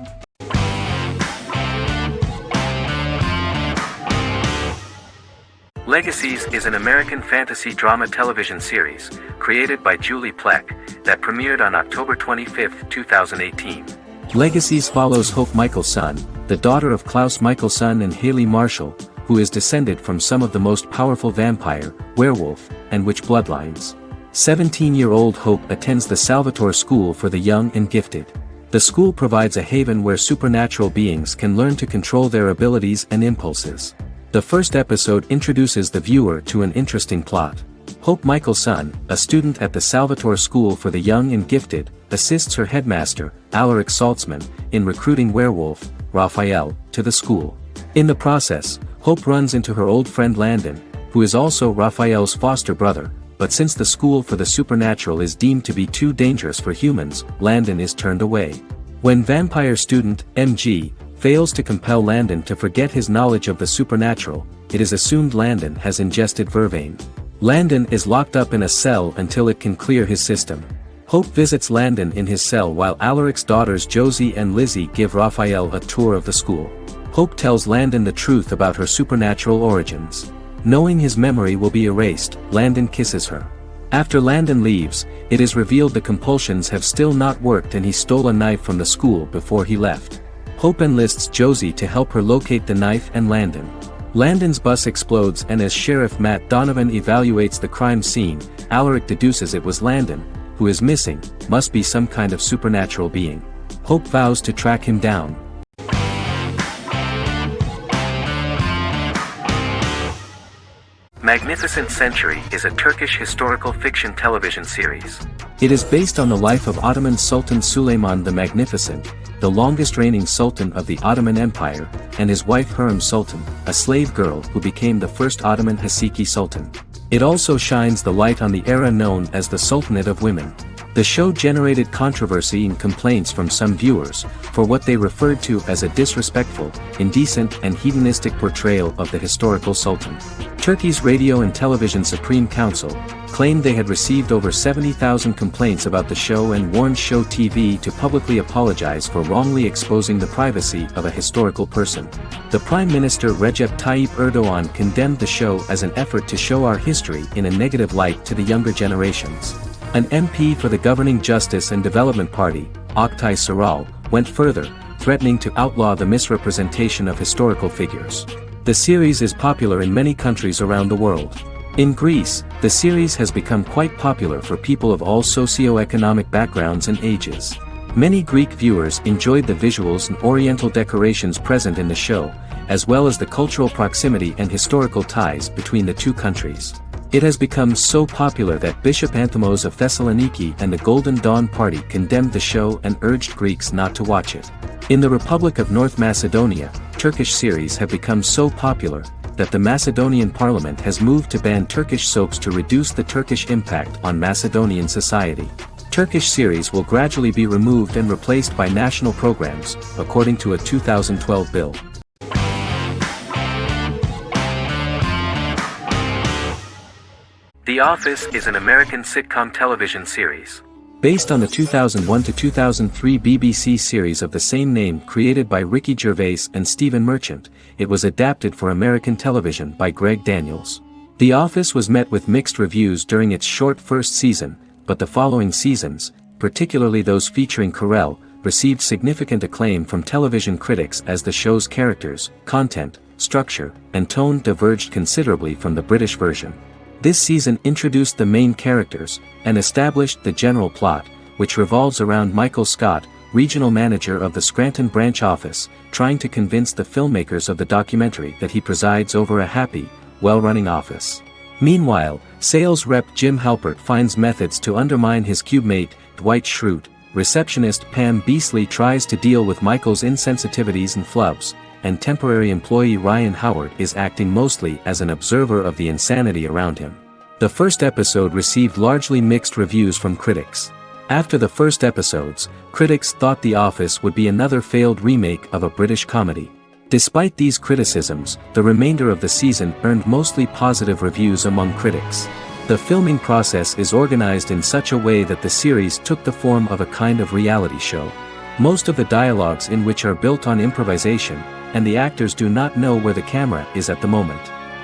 [SPEAKER 2] Legacies is an American fantasy drama television series, created by Julie Plec, that premiered on October 25, 2018.
[SPEAKER 1] Legacies follows Hope Michelson, the daughter of Klaus Michelson and Haley Marshall, who is descended from some of the most powerful vampire, werewolf, and witch bloodlines. 17-year-old Hope attends the Salvatore School for the Young and Gifted. The school provides a haven where supernatural beings can learn to control their abilities and impulses. The first episode introduces the viewer to an interesting plot. Hope Michelson, a student at the Salvatore School for the Young and Gifted, assists her headmaster, Alaric Saltzman, in recruiting werewolf, Raphael, to the school. In the process, Hope runs into her old friend Landon, who is also Raphael's foster brother, but since the school for the supernatural is deemed to be too dangerous for humans, Landon is turned away. When vampire student, MG, fails to compel Landon to forget his knowledge of the supernatural, it is assumed Landon has ingested vervain. Landon is locked up in a cell until it can clear his system. Hope visits Landon in his cell while Alaric's daughters Josie and Lizzie give Raphael a tour of the school. Hope tells Landon the truth about her supernatural origins. Knowing his memory will be erased, Landon kisses her. After Landon leaves, it is revealed the compulsions have still not worked and he stole a knife from the school before he left. Hope enlists Josie to help her locate the knife and Landon. Landon's bus explodes and as Sheriff Matt Donovan evaluates the crime scene, Alaric deduces it was Landon, who is missing, must be some kind of supernatural being. Hope vows to track him down.
[SPEAKER 2] Magnificent Century is a Turkish historical fiction television series.
[SPEAKER 1] It is based on the life of Ottoman Sultan Süleyman the Magnificent, the longest reigning sultan of the Ottoman Empire, and his wife Hürrem Sultan, a slave girl who became the first Ottoman Haseki Sultan. It also shines the light on the era known as the Sultanate of Women. The show generated controversy and complaints from some viewers, for what they referred to as a disrespectful, indecent and hedonistic portrayal of the historical sultan. Turkey's Radio and Television Supreme Council claimed they had received over 70,000 complaints about the show and warned Show TV to publicly apologize for wrongly exposing the privacy of a historical person. The Prime Minister Recep Tayyip Erdoğan condemned the show as an effort to show our history in a negative light to the younger generations. An MP for the governing Justice and Development Party, Oktay Saral, went further, threatening to outlaw the misrepresentation of historical figures. The series is popular in many countries around the world. In Greece, the series has become quite popular for people of all socio-economic backgrounds and ages. Many Greek viewers enjoyed the visuals and oriental decorations present in the show, as well as the cultural proximity and historical ties between the two countries. It has become so popular that Bishop Anthimos of Thessaloniki and the Golden Dawn Party condemned the show and urged Greeks not to watch it. In the Republic of North Macedonia, Turkish series have become so popular that the Macedonian parliament has moved to ban Turkish soaps to reduce the Turkish impact on Macedonian society. Turkish series will gradually be removed and replaced by national programs, according to a 2012 bill.
[SPEAKER 2] The Office is an American sitcom television series.
[SPEAKER 1] Based on the 2001-2003 BBC series of the same name created by Ricky Gervais and Stephen Merchant, it was adapted for American television by Greg Daniels. The Office was met with mixed reviews during its short first season, but the following seasons, particularly those featuring Carell, received significant acclaim from television critics as the show's characters, content, structure, and tone diverged considerably from the British version. This season introduced the main characters, and established the general plot, which revolves around Michael Scott, regional manager of the Scranton branch office, trying to convince the filmmakers of the documentary that he presides over a happy, well-running office. Meanwhile, sales rep Jim Halpert finds methods to undermine his cube-mate, Dwight Schrute. Receptionist Pam Beasley tries to deal with Michael's insensitivities and flubs, and temporary employee Ryan Howard is acting mostly as an observer of the insanity around him. The first episode received largely mixed reviews from critics. After the first episodes, critics thought The Office would be another failed remake of a British comedy. Despite these criticisms, the remainder of the season earned mostly positive reviews among critics. The filming process is organized in such a way that the series took the form of a kind of reality show. Most of the dialogues in which are built on improvisation, and the actors do not know where the camera is at the moment.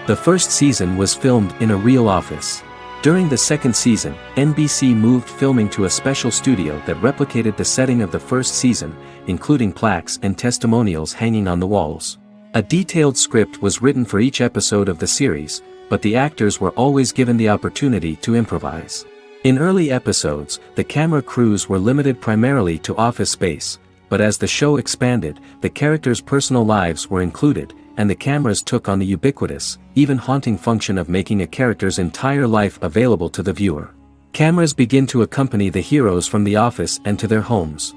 [SPEAKER 1] The first season was filmed in a real office. During the second season, NBC moved filming to a special studio that replicated the setting of the first season, including plaques and testimonials hanging on the walls. A detailed script was written for each episode of the series, but the actors were always given the opportunity to improvise. In early episodes, the camera crews were limited primarily to office space, but as the show expanded, the characters' personal lives were included, and the cameras took on the ubiquitous, even haunting function of making a character's entire life available to the viewer. Cameras begin to accompany the heroes from the office and to their homes.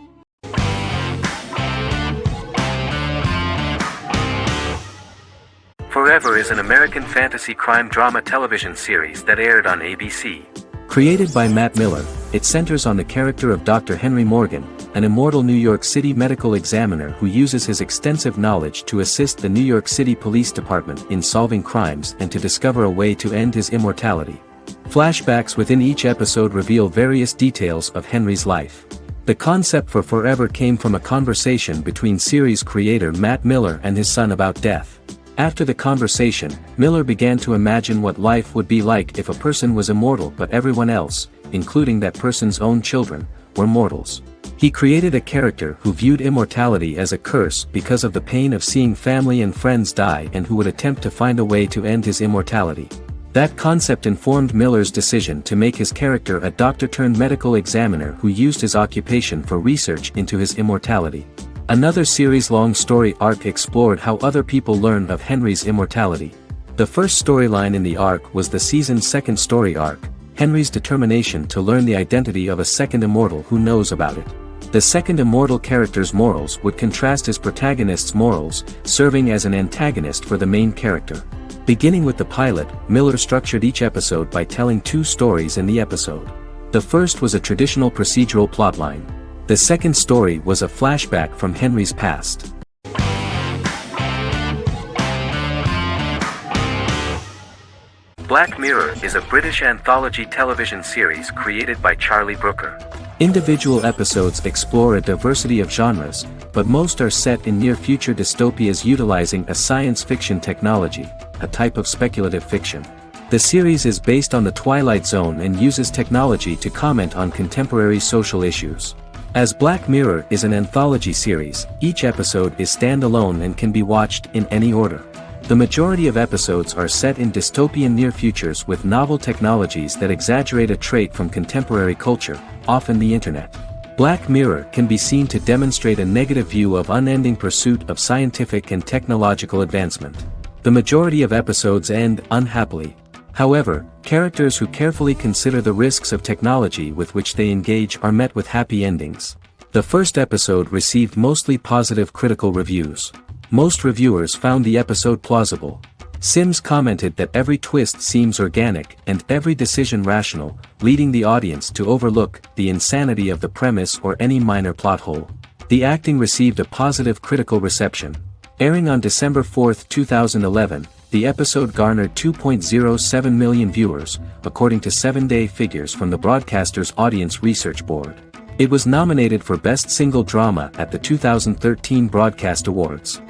[SPEAKER 2] Forever is an American fantasy crime drama television series that aired on ABC.
[SPEAKER 1] Created by Matt Miller, it centers on the character of Dr. Henry Morgan, an immortal New York City medical examiner who uses his extensive knowledge to assist the New York City Police Department in solving crimes and to discover a way to end his immortality. Flashbacks within each episode reveal various details of Henry's life. The concept for Forever came from a conversation between series creator Matt Miller and his son about death. After the conversation, Miller began to imagine what life would be like if a person was immortal but everyone else, including that person's own children, were mortals. He created a character who viewed immortality as a curse because of the pain of seeing family and friends die and who would attempt to find a way to end his immortality. That concept informed Miller's decision to make his character a doctor-turned-medical examiner who used his occupation for research into his immortality. Another series-long story arc explored how other people learn of Henry's immortality. The first storyline in the arc was the season's second story arc, Henry's determination to learn the identity of a second immortal who knows about it. The second immortal character's morals would contrast his protagonist's morals, serving as an antagonist for the main character. Beginning with the pilot, Miller structured each episode by telling two stories in the episode. The first was a traditional procedural plotline. The second story was a flashback from Henry's past.
[SPEAKER 2] Black Mirror is a British anthology television series created by Charlie Brooker.
[SPEAKER 1] Individual episodes explore a diversity of genres, but most are set in near-future dystopias utilizing a science fiction technology, a type of speculative fiction. The series is based on the Twilight Zone and uses technology to comment on contemporary social issues. As Black Mirror is an anthology series, each episode is standalone and can be watched in any order. The majority of episodes are set in dystopian near futures with novel technologies that exaggerate a trait from contemporary culture, often the internet. Black Mirror can be seen to demonstrate a negative view of unending pursuit of scientific and technological advancement. The majority of episodes end unhappily. However, characters who carefully consider the risks of technology with which they engage are met with happy endings. The first episode received mostly positive critical reviews. Most reviewers found the episode plausible. Sims commented that every twist seems organic and every decision rational, leading the audience to overlook the insanity of the premise or any minor plot hole. The acting received a positive critical reception. Airing on December 4, 2011, the episode garnered 2.07 million viewers, according to 7-day figures from the broadcaster's Audience Research Board. It was nominated for Best Single Drama at the 2013 Broadcast Awards.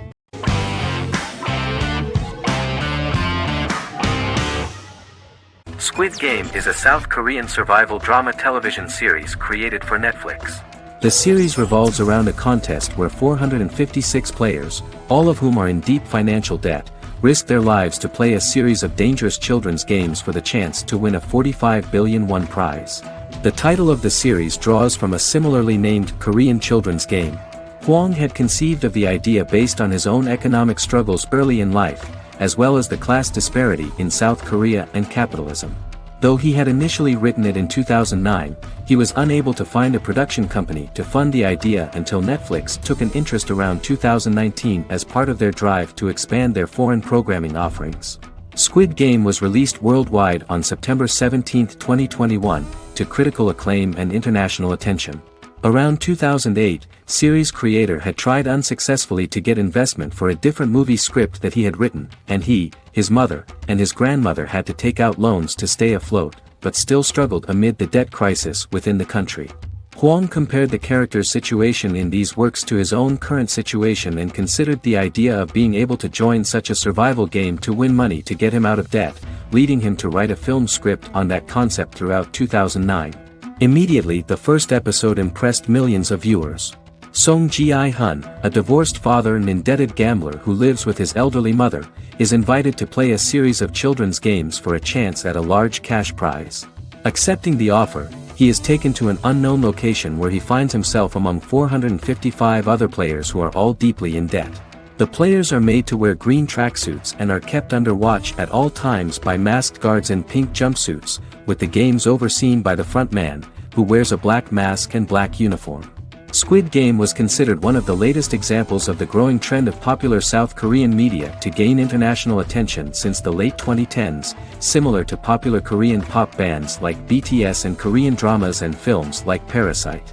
[SPEAKER 2] Squid Game is a South Korean survival drama television series created for Netflix.
[SPEAKER 1] The series revolves around a contest where 456 players, all of whom are in deep financial debt, risk their lives to play a series of dangerous children's games for the chance to win a 45 billion won prize. The title of the series draws from a similarly named Korean children's game. Hwang had conceived of the idea based on his own economic struggles early in life, as well as the class disparity in South Korea and capitalism. Though he had initially written it in 2009, he was unable to find a production company to fund the idea until Netflix took an interest around 2019 as part of their drive to expand their foreign programming offerings. Squid Game was released worldwide on September 17, 2021, to critical acclaim and international attention. Around 2008, series creator had tried unsuccessfully to get investment for a different movie script that he had written, and he, his mother, and his grandmother had to take out loans to stay afloat, but still struggled amid the debt crisis within the country. Hwang compared the character's situation in these works to his own current situation and considered the idea of being able to join such a survival game to win money to get him out of debt, leading him to write a film script on that concept throughout 2009. Immediately the first episode impressed millions of viewers. Song Ji-hun, a divorced father and indebted gambler who lives with his elderly mother, is invited to play a series of children's games for a chance at a large cash prize. Accepting the offer, he is taken to an unknown location where he finds himself among 455 other players who are all deeply in debt. The players are made to wear green tracksuits and are kept under watch at all times by masked guards in pink jumpsuits, with the games overseen by the front man, who wears a black mask and black uniform. Squid Game was considered one of the latest examples of the growing trend of popular South Korean media to gain international attention since the late 2010s, similar to popular Korean pop bands like BTS and Korean dramas and films like Parasite.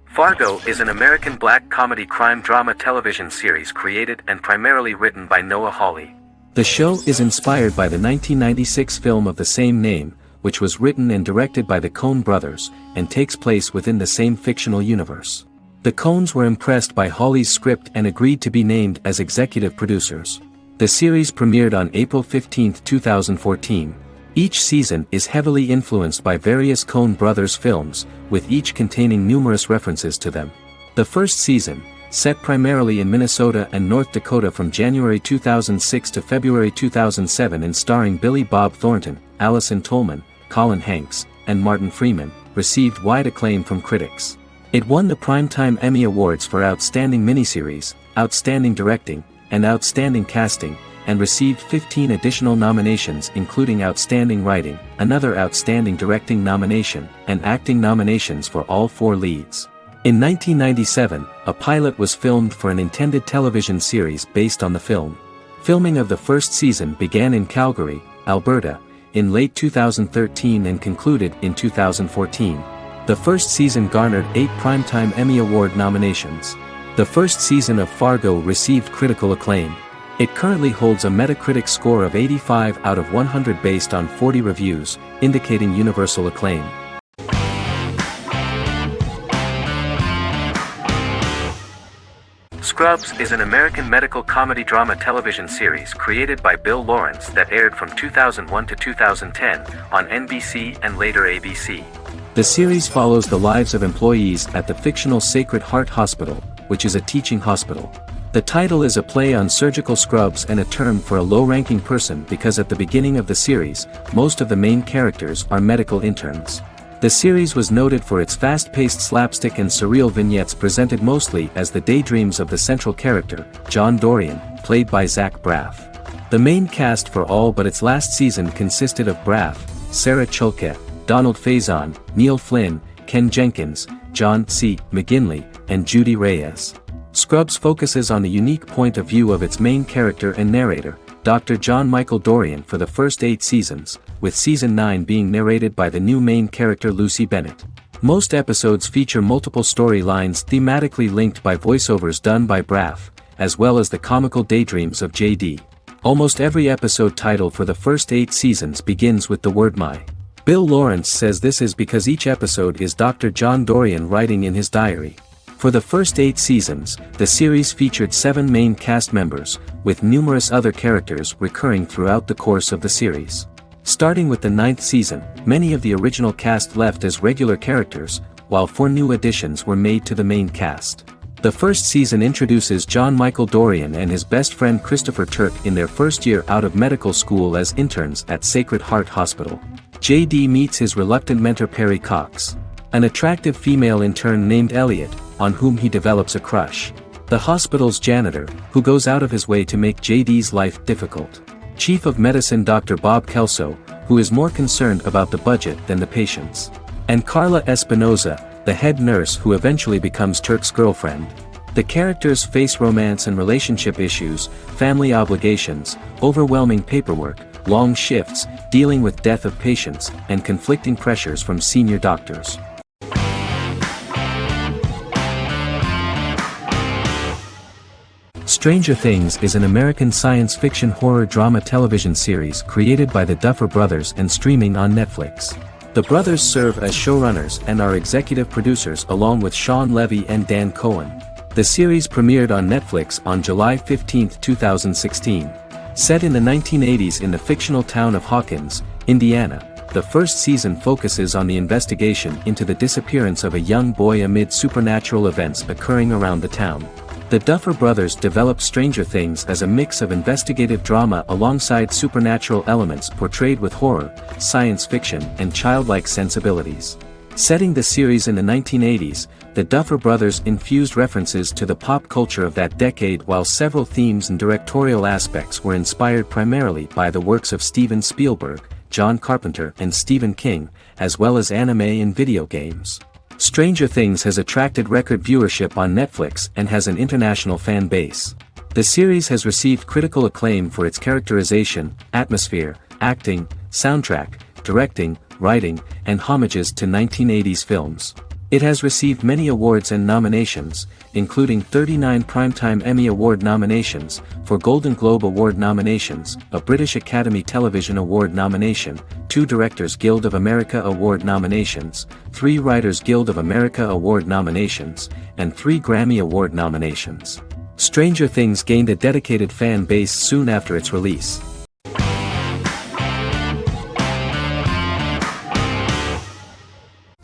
[SPEAKER 2] Fargo is an American black comedy crime drama television series created and primarily written by Noah Hawley.
[SPEAKER 1] The show is inspired by the 1996 film of the same name, which was written and directed by the Coen brothers, and takes place within the same fictional universe. The Coens were impressed by Hawley's script and agreed to be named as executive producers. The series premiered on April 15, 2014. Each season is heavily influenced by various Coen brothers films, with each containing numerous references to them. The first season, set primarily in Minnesota and North Dakota from January 2006 to February 2007 and starring Billy Bob Thornton, Allison Tolman, Colin Hanks, and Martin Freeman, received wide acclaim from critics. It won the Primetime Emmy Awards for Outstanding Miniseries, Outstanding Directing, and Outstanding Casting, and received 15 additional nominations including Outstanding Writing, another Outstanding Directing nomination, and acting nominations for all 4 leads. In 1997, a pilot was filmed for an intended television series based on the film. Filming of the first season began in Calgary, Alberta, in late 2013 and concluded in 2014. The first season garnered 8 Primetime Emmy Award nominations. The first season of Fargo received critical acclaim. It currently holds a Metacritic score of 85 out of 100 based on 40 reviews, indicating universal acclaim.
[SPEAKER 2] Scrubs is an American medical comedy drama television series created by Bill Lawrence that aired from 2001 to 2010 on NBC and later ABC.
[SPEAKER 1] The series follows the lives of employees at the fictional Sacred Heart Hospital, which is a teaching hospital. The title is a play on surgical scrubs and a term for a low-ranking person because at the beginning of the series, most of the main characters are medical interns. The series was noted for its fast-paced slapstick and surreal vignettes presented mostly as the daydreams of the central character, John Dorian, played by Zach Braff. The main cast for all but its last season consisted of Braff, Sarah Chulke, Donald Faison, Neil Flynn, Ken Jenkins, John C. McGinley, and Judy Reyes. Scrubs focuses on the unique point of view of its main character and narrator, Dr. John Michael Dorian for the first 8 seasons, with season 9 being narrated by the new main character Lucy Bennett. Most episodes feature multiple storylines thematically linked by voiceovers done by Braff, as well as the comical daydreams of JD. Almost every episode title for the first 8 seasons begins with the word my. Bill Lawrence says this is because each episode is Dr. John Dorian writing in his diary. For the first 8 seasons, the series featured 7 main cast members, with numerous other characters recurring throughout the course of the series. Starting with the 9th season, many of the original cast left as regular characters, while 4 new additions were made to the main cast. The first season introduces John Michael Dorian and his best friend Christopher Turk in their first year out of medical school as interns at Sacred Heart Hospital. JD meets his reluctant mentor Perry Cox, an attractive female intern named Elliot, on whom he develops a crush. The hospital's janitor, who goes out of his way to make JD's life difficult. Chief of Medicine Dr. Bob Kelso, who is more concerned about the budget than the patients. And Carla Espinoza, the head nurse who eventually becomes Turk's girlfriend. The characters face romance and relationship issues, family obligations, overwhelming paperwork, long shifts, dealing with death of patients, and conflicting pressures from senior doctors. Stranger Things is an American science fiction horror drama television series created by the Duffer Brothers and streaming on Netflix. The brothers serve as showrunners and are executive producers along with Sean Levy and Dan Cohen. The series premiered on Netflix on July 15, 2016. Set in the 1980s in the fictional town of Hawkins, Indiana, the first season focuses on the investigation into the disappearance of a young boy amid supernatural events occurring around the town. The Duffer Brothers developed Stranger Things as a mix of investigative drama alongside supernatural elements portrayed with horror, science fiction, and childlike sensibilities. Setting the series in the 1980s, the Duffer Brothers infused references to the pop culture of that decade while several themes and directorial aspects were inspired primarily by the works of Steven Spielberg, John Carpenter and Stephen King, as well as anime and video games. Stranger Things has attracted record viewership on Netflix and has an international fan base. The series has received critical acclaim for its characterization, atmosphere, acting, soundtrack, directing, writing, and homages to 1980s films. It has received many awards and nominations, including 39 Primetime Emmy Award nominations, 4 Golden Globe Award nominations, a British Academy Television Award nomination, 2 Directors Guild of America Award nominations, 3 Writers Guild of America Award nominations, and 3 Grammy Award nominations. Stranger Things gained a dedicated fan base soon after its release.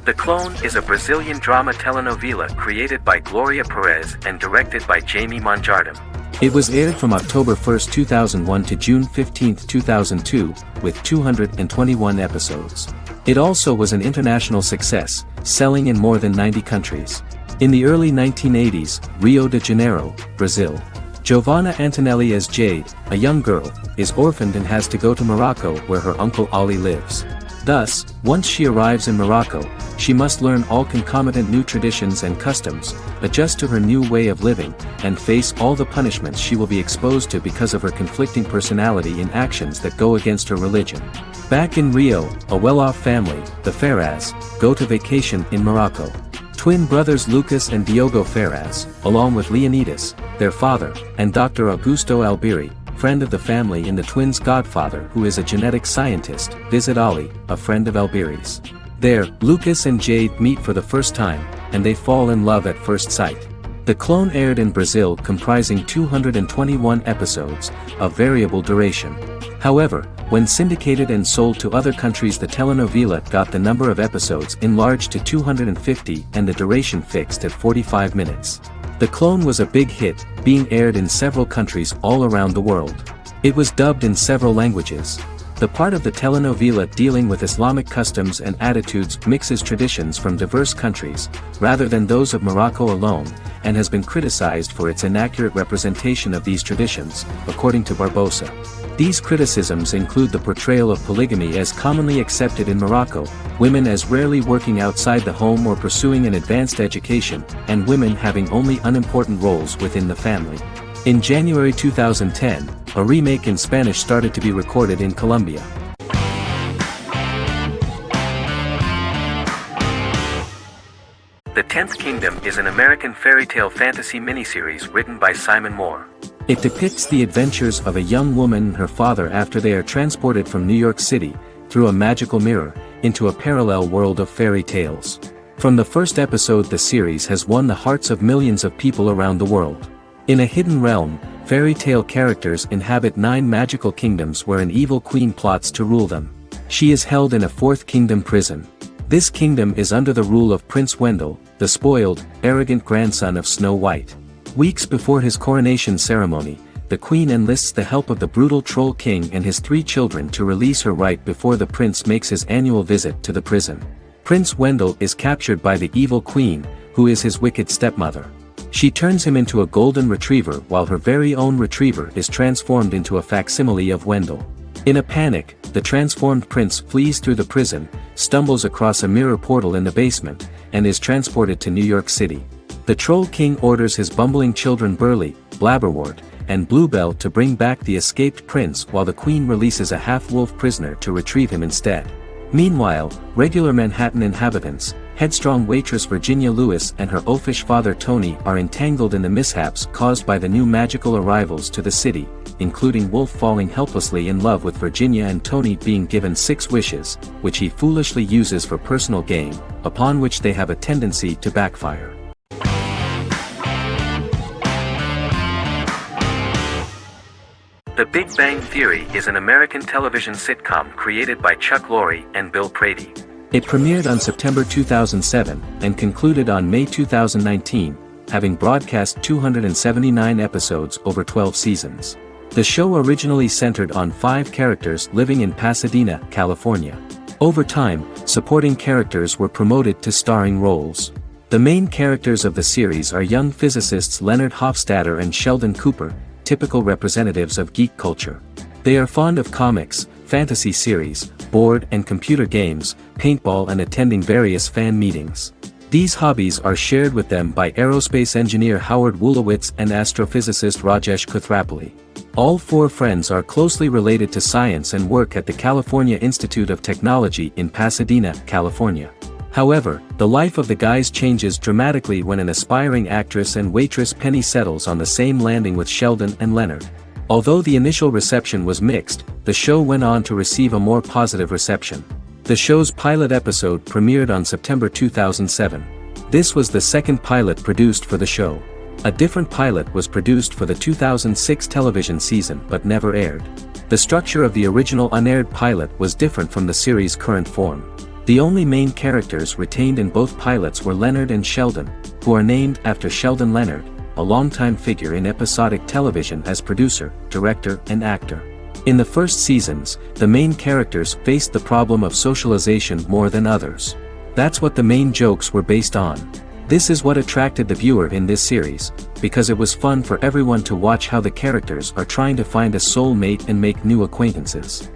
[SPEAKER 2] The Clone is a Brazilian drama telenovela created by Gloria Perez and directed by Jamie Monjardim.
[SPEAKER 1] It was aired from October 1, 2001 to June 15, 2002, with 221 episodes. It also was an international success, selling in more than 90 countries. In the early 1980s, Rio de Janeiro, Brazil. Giovanna Antonelli as Jade, a young girl, is orphaned and has to go to Morocco where her uncle Ali lives. Thus, once she arrives in Morocco, she must learn all concomitant new traditions and customs, adjust to her new way of living, and face all the punishments she will be exposed to because of her conflicting personality in actions that go against her religion. Back in Rio, a well-off family, the Ferraz, go to vacation in Morocco. Twin brothers Lucas and Diogo Ferraz, along with Leonidas, their father, and Dr. Augusto Albiri, friend of the family and the twins' godfather who is a genetic scientist, visit Ali, a friend of Albiri's. There, Lucas and Jade meet for the first time, and they fall in love at first sight. The clone aired in Brazil comprising 221 episodes, of variable duration. However, when syndicated and sold to other countries, the telenovela got the number of episodes enlarged to 250 and the duration fixed at 45 minutes. The clone was a big hit, being aired in several countries all around the world. It was dubbed in several languages. The part of the telenovela dealing with Islamic customs and attitudes mixes traditions from diverse countries, rather than those of Morocco alone, and has been criticized for its inaccurate representation of these traditions, according to Barbosa. These criticisms include the portrayal of polygamy as commonly accepted in Morocco, women as rarely working outside the home or pursuing an advanced education, and women having only unimportant roles within the family. In January 2010, a remake in Spanish started to be recorded in Colombia.
[SPEAKER 2] The Tenth Kingdom is an American fairy tale fantasy miniseries written by Simon Moore.
[SPEAKER 1] It depicts the adventures of a young woman and her father after they are transported from New York City, through a magical mirror, into a parallel world of fairy tales. From the first episode, the series has won the hearts of millions of people around the world. In a hidden realm, fairy tale characters inhabit 9 magical kingdoms where an evil queen plots to rule them. She is held in a 4th kingdom prison. This kingdom is under the rule of Prince Wendell, the spoiled, arrogant grandson of Snow White. Weeks before his coronation ceremony, the queen enlists the help of the brutal Troll King and his 3 children to release her right before the prince makes his annual visit to the prison. Prince Wendell is captured by the evil queen, who is his wicked stepmother. She turns him into a golden retriever while her very own retriever is transformed into a facsimile of Wendell. In a panic, the transformed prince flees through the prison, stumbles across a mirror portal in the basement, and is transported to New York City. The Troll King orders his bumbling children Burly, Blabberwort, and Bluebell to bring back the escaped prince while the queen releases a half-wolf prisoner to retrieve him instead. Meanwhile, regular Manhattan inhabitants, headstrong waitress Virginia Lewis and her oafish father Tony are entangled in the mishaps caused by the new magical arrivals to the city, including Wolf falling helplessly in love with Virginia and Tony being given 6 wishes, which he foolishly uses for personal gain, upon which they have a tendency to backfire.
[SPEAKER 2] The Big Bang Theory is an American television sitcom created by Chuck Lorre and Bill Prady.
[SPEAKER 1] It premiered on September 2007 and concluded on May 2019, having broadcast 279 episodes over 12 seasons. The show originally centered on 5 characters living in Pasadena, California. Over time, supporting characters were promoted to starring roles. The main characters of the series are young physicists Leonard Hofstadter and Sheldon Cooper, typical representatives of geek culture. They are fond of comics, fantasy series, board and computer games, paintball and attending various fan meetings. These hobbies are shared with them by aerospace engineer Howard Wolowitz and astrophysicist Rajesh Kuthrapalli. All 4 friends are closely related to science and work at the California Institute of Technology in Pasadena, California. However, the life of the guys changes dramatically when an aspiring actress and waitress Penny settles on the same landing with Sheldon and Leonard. Although the initial reception was mixed, the show went on to receive a more positive reception. The show's pilot episode premiered on September 2007. This was the second pilot produced for the show. A different pilot was produced for the 2006 television season but never aired. The structure of the original unaired pilot was different from the series' current form. The only main characters retained in both pilots were Leonard and Sheldon, who are named after Sheldon Leonard, a longtime figure in episodic television as producer, director, and actor. In the first seasons, the main characters faced the problem of socialization more than others. That's what the main jokes were based on. This is what attracted the viewer in this series, because it was fun for everyone to watch how the characters are trying to find a soul mate and make new acquaintances.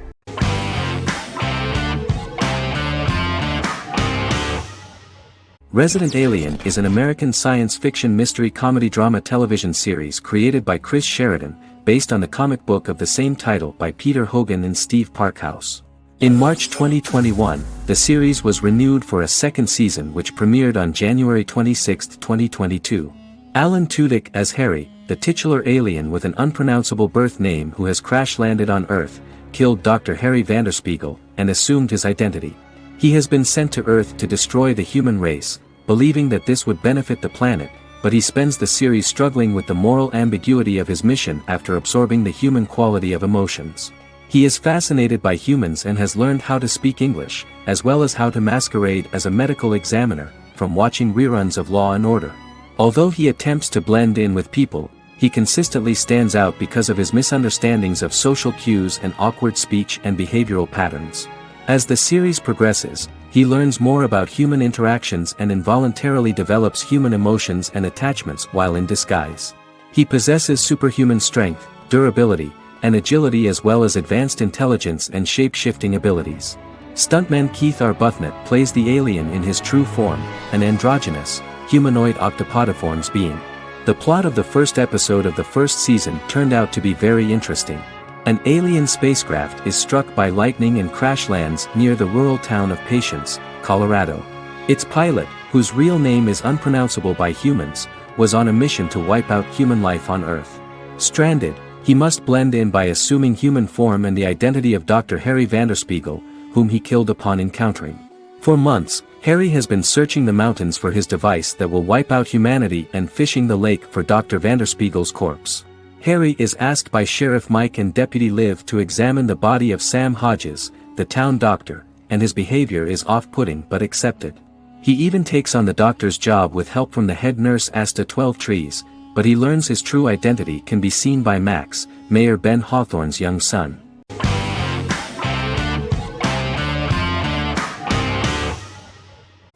[SPEAKER 1] Resident Alien is an American science fiction mystery comedy drama television series created by Chris Sheridan, based on the comic book of the same title by Peter Hogan and Steve Parkhouse. In March 2021, the series was renewed for a second season which premiered on January 26, 2022. Alan Tudyk as Harry, the titular alien with an unpronounceable birth name who has crash-landed on Earth, killed Dr. Harry Vanderspiegel, and assumed his identity. He has been sent to Earth to destroy the human race, believing that this would benefit the planet, but he spends the series struggling with the moral ambiguity of his mission after absorbing the human quality of emotions. He is fascinated by humans and has learned how to speak English, as well as how to masquerade as a medical examiner, from watching reruns of Law and Order. Although he attempts to blend in with people, he consistently stands out because of his misunderstandings of social cues and awkward speech and behavioral patterns. As the series progresses, he learns more about human interactions and involuntarily develops human emotions and attachments while in disguise. He possesses superhuman strength, durability, and agility as well as advanced intelligence and shape-shifting abilities. Stuntman Keith Arbuthnot plays the alien in his true form, an androgynous, humanoid octopodiforms being. The plot of the first episode of the first season turned out to be very interesting. An alien spacecraft is struck by lightning and crash lands near the rural town of Patience, Colorado. Its pilot, whose real name is unpronounceable by humans, was on a mission to wipe out human life on Earth. Stranded, he must blend in by assuming human form and the identity of Dr. Harry Vanderspiegel, whom he killed upon encountering. For months, Harry has been searching the mountains for his device that will wipe out humanity and fishing the lake for Dr. Vanderspiegel's corpse. Harry is asked by Sheriff Mike and Deputy Liv to examine the body of Sam Hodges, the town doctor, and his behavior is off-putting but accepted. He even takes on the doctor's job with help from the head nurse Asta 12 Trees, but he learns his true identity can be seen by Max, Mayor Ben Hawthorne's young son.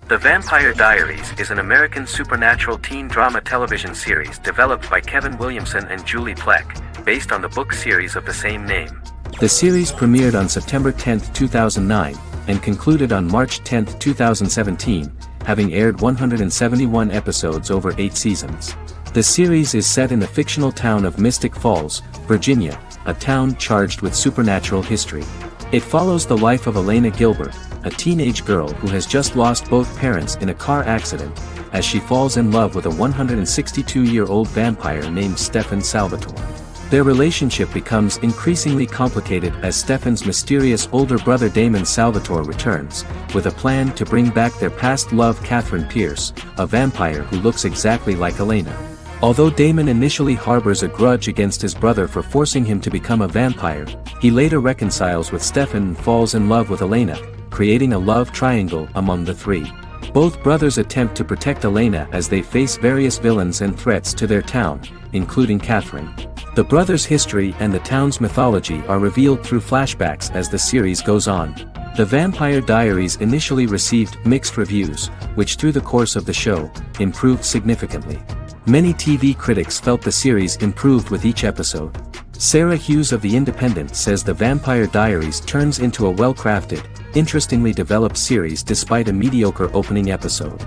[SPEAKER 2] The Vampire Diaries is an American supernatural teen drama television series developed by Kevin Williamson and Julie Plec, based on the book series of the same name.
[SPEAKER 1] The series premiered on September 10, 2009, and concluded on March 10, 2017, having aired 171 episodes over 8 seasons. The series is set in the fictional town of Mystic Falls, Virginia, a town charged with supernatural history. It follows the life of Elena Gilbert, a teenage girl who has just lost both parents in a car accident, as she falls in love with a 162-year-old vampire named Stefan Salvatore. Their relationship becomes increasingly complicated as Stefan's mysterious older brother Damon Salvatore returns, with a plan to bring back their past love Catherine Pierce, a vampire who looks exactly like Elena. Although Damon initially harbors a grudge against his brother for forcing him to become a vampire, he later reconciles with Stefan and falls in love with Elena, creating a love triangle among the three. Both brothers attempt to protect Elena as they face various villains and threats to their town, including Catherine. The brothers' history and the town's mythology are revealed through flashbacks as the series goes on. The Vampire Diaries initially received mixed reviews, which through the course of the show, improved significantly. Many TV critics felt the series improved with each episode. Sarah Hughes of The Independent says The Vampire Diaries turns into a well-crafted, interestingly developed series despite a mediocre opening episode.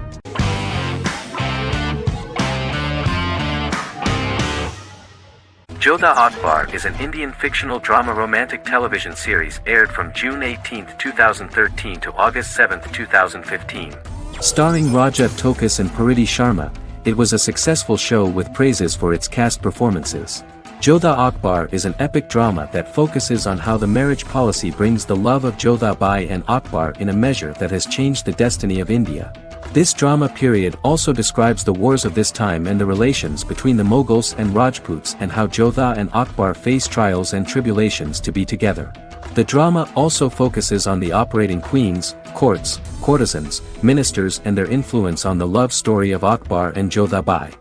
[SPEAKER 2] Jodha Akbar is an Indian fictional drama romantic television series aired from June 18, 2013 to August 7, 2015.
[SPEAKER 1] Starring Raja Tokas and Pariti Sharma, it was a successful show with praises for its cast performances. Jodha Akbar is an epic drama that focuses on how the marriage policy brings the love of Jodha Bai and Akbar in a measure that has changed the destiny of India. This drama period also describes the wars of this time and the relations between the Mughals and Rajputs and how Jodha and Akbar face trials and tribulations to be together. The drama also focuses on the operating queens, courts, courtesans, ministers and their influence on the love story of Akbar and Jodha Bai.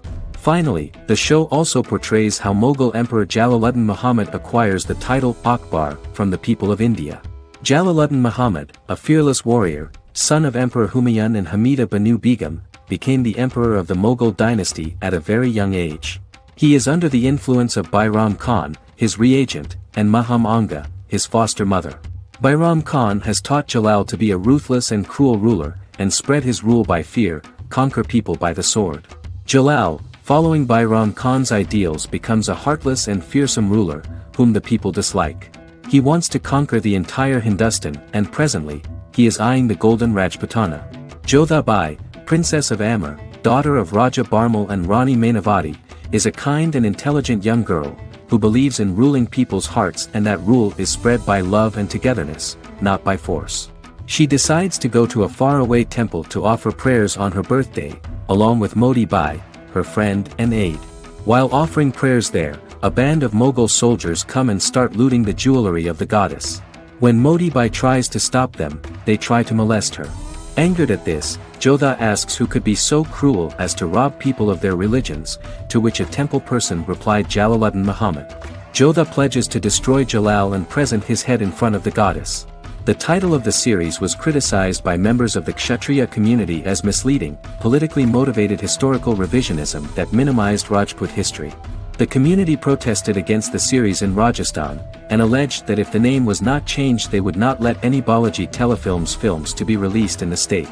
[SPEAKER 1] Finally, the show also portrays how Mughal Emperor Jalaluddin Muhammad acquires the title Akbar from the people of India. Jalaluddin Muhammad, a fearless warrior, son of Emperor Humayun and Hamida Banu Begum, became the emperor of the Mughal dynasty at a very young age. He is under the influence of Bairam Khan, his reagent, and Maham Anga, his foster mother. Bairam Khan has taught Jalal to be a ruthless and cruel ruler, and spread his rule by fear, conquer people by the sword. Jalal, following Bayram Khan's ideals, becomes a heartless and fearsome ruler, whom the people dislike. He wants to conquer the entire Hindustan, and presently, he is eyeing the golden Rajputana. Jodha Bai, Princess of Amber, daughter of Raja Barmal and Rani Mainavati, is a kind and intelligent young girl, who believes in ruling people's hearts, and that rule is spread by love and togetherness, not by force. She decides to go to a faraway temple to offer prayers on her birthday, along with Modi Bai, her friend and aide. While offering prayers there, a band of Mughal soldiers come and start looting the jewelry of the goddess. When Modi Bai tries to stop them, they try to molest her. Angered at this, Jodha asks who could be so cruel as to rob people of their religions, to which a temple person replied Jalaluddin Muhammad. Jodha pledges to destroy Jalal and present his head in front of the goddess. The title of the series was criticized by members of the Kshatriya community as misleading, politically motivated historical revisionism that minimized Rajput history. The community protested against the series in Rajasthan, and alleged that if the name was not changed they would not let any Balaji Telefilms films to be released in the state.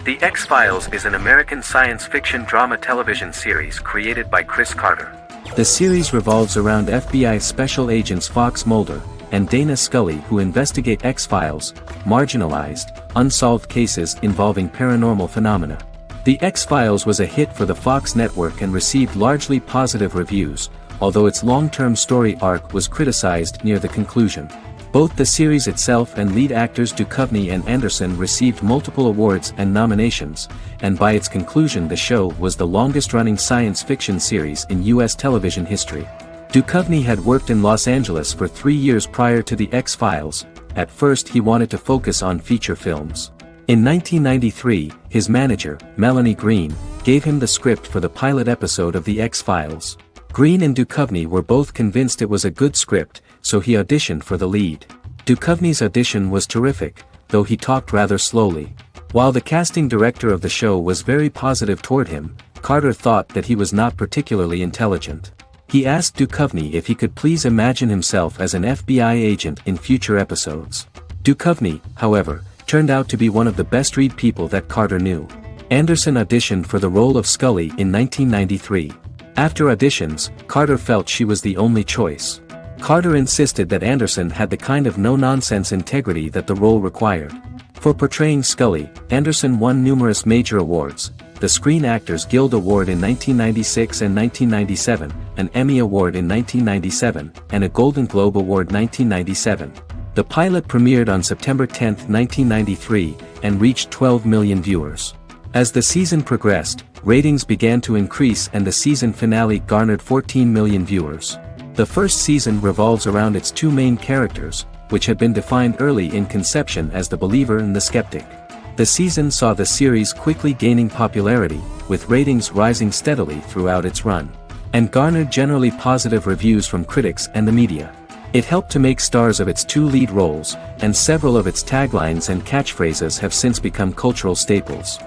[SPEAKER 2] The X-Files is an American science fiction drama television series created by Chris Carter.
[SPEAKER 1] The series revolves around FBI special agents Fox Mulder and Dana Scully, who investigate X-Files, marginalized, unsolved cases involving paranormal phenomena. The X-Files was a hit for the Fox network and received largely positive reviews, although its long-term story arc was criticized near the conclusion. Both the series itself and lead actors Duchovny and Anderson received multiple awards and nominations, and by its conclusion the show was the longest-running science fiction series in U.S. television history. Duchovny had worked in Los Angeles for 3 years prior to The X-Files. At first he wanted to focus on feature films. In 1993, his manager, Melanie Green, gave him the script for the pilot episode of The X-Files. Green and Duchovny were both convinced it was a good script, so he auditioned for the lead. Duchovny's audition was terrific, though he talked rather slowly. While the casting director of the show was very positive toward him, Carter thought that he was not particularly intelligent. He asked Duchovny if he could please imagine himself as an FBI agent in future episodes. Duchovny, however, turned out to be one of the best-read people that Carter knew. Anderson auditioned for the role of Scully in 1993. After auditions, Carter felt she was the only choice. Carter insisted that Anderson had the kind of no-nonsense integrity that the role required. For portraying Scully, Anderson won numerous major awards, the Screen Actors Guild Award in 1996 and 1997, an Emmy Award in 1997, and a Golden Globe Award 1997. The pilot premiered on September 10, 1993, and reached 12 million viewers. As the season progressed, ratings began to increase and the season finale garnered 14 million viewers. The first season revolves around its two main characters, which had been defined early in conception as the believer and the skeptic. The season saw the series quickly gaining popularity, with ratings rising steadily throughout its run, and garnered generally positive reviews from critics and the media. It helped to make stars of its two lead roles, and several of its taglines and catchphrases have since become cultural staples.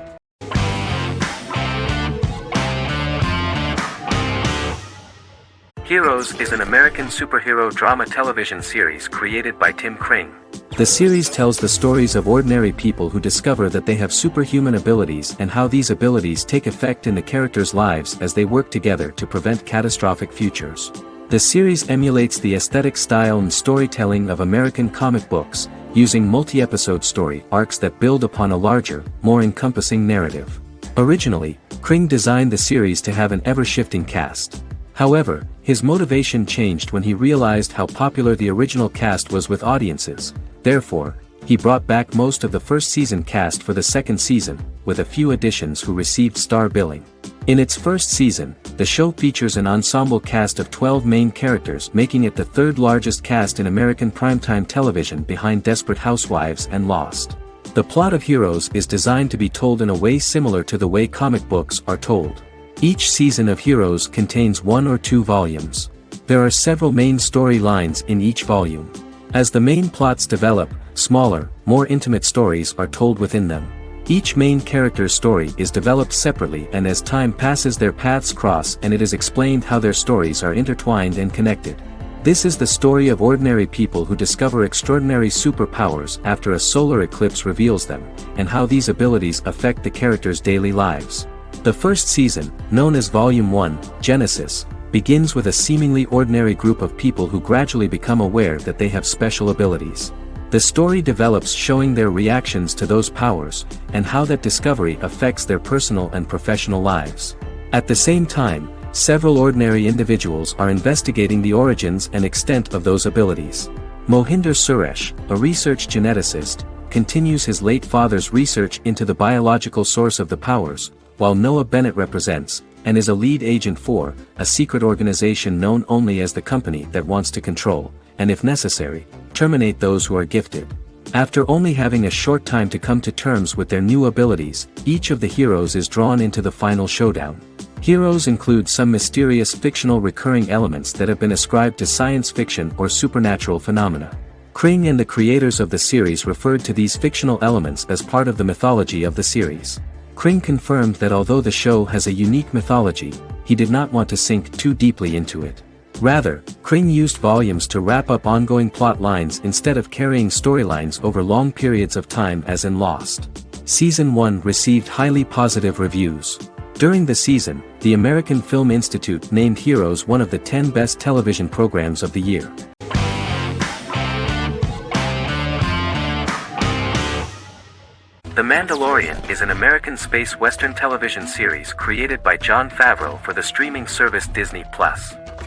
[SPEAKER 2] Heroes is an American superhero drama television series created by Tim Kring.
[SPEAKER 1] The series tells the stories of ordinary people who discover that they have superhuman abilities and how these abilities take effect in the characters' lives as they work together to prevent catastrophic futures. The series emulates the aesthetic style and storytelling of American comic books, using multi-episode story arcs that build upon a larger, more encompassing narrative. Originally, Kring designed the series to have an ever-shifting cast. However, his motivation changed when he realized how popular the original cast was with audiences. Therefore, he brought back most of the first season cast for the second season, with a few additions who received star billing. In its first season, the show features an ensemble cast of 12 main characters, making it the third largest cast in American primetime television behind Desperate Housewives and Lost. The plot of Heroes is designed to be told in a way similar to the way comic books are told. Each season of Heroes contains 1 or 2 volumes. There are several main storylines in each volume. As the main plots develop, smaller, more intimate stories are told within them. Each main character's story is developed separately, and as time passes their paths cross and it is explained how their stories are intertwined and connected. This is the story of ordinary people who discover extraordinary superpowers after a solar eclipse reveals them, and how these abilities affect the characters' daily lives. The first season, known as Volume 1, Genesis, begins with a seemingly ordinary group of people who gradually become aware that they have special abilities. The story develops showing their reactions to those powers, and how that discovery affects their personal and professional lives. At the same time, several ordinary individuals are investigating the origins and extent of those abilities. Mohinder Suresh, a research geneticist, continues his late father's research into the biological source of the powers, while Noah Bennett represents, and is a lead agent for, a secret organization known only as the company that wants to control, and if necessary, terminate those who are gifted. After only having a short time to come to terms with their new abilities, each of the heroes is drawn into the final showdown. Heroes include some mysterious fictional recurring elements that have been ascribed to science fiction or supernatural phenomena. Kring and the creators of the series referred to these fictional elements as part of the mythology of the series. Kring confirmed that although the show has a unique mythology, he did not want to sink too deeply into it. Rather, Kring used volumes to wrap up ongoing plot lines instead of carrying storylines over long periods of time as in Lost. Season 1 received highly positive reviews. During the season, the American Film Institute named Heroes one of the 10 best television programs of the year.
[SPEAKER 2] The Mandalorian is an American space western television series created by Jon Favreau for the streaming service Disney+.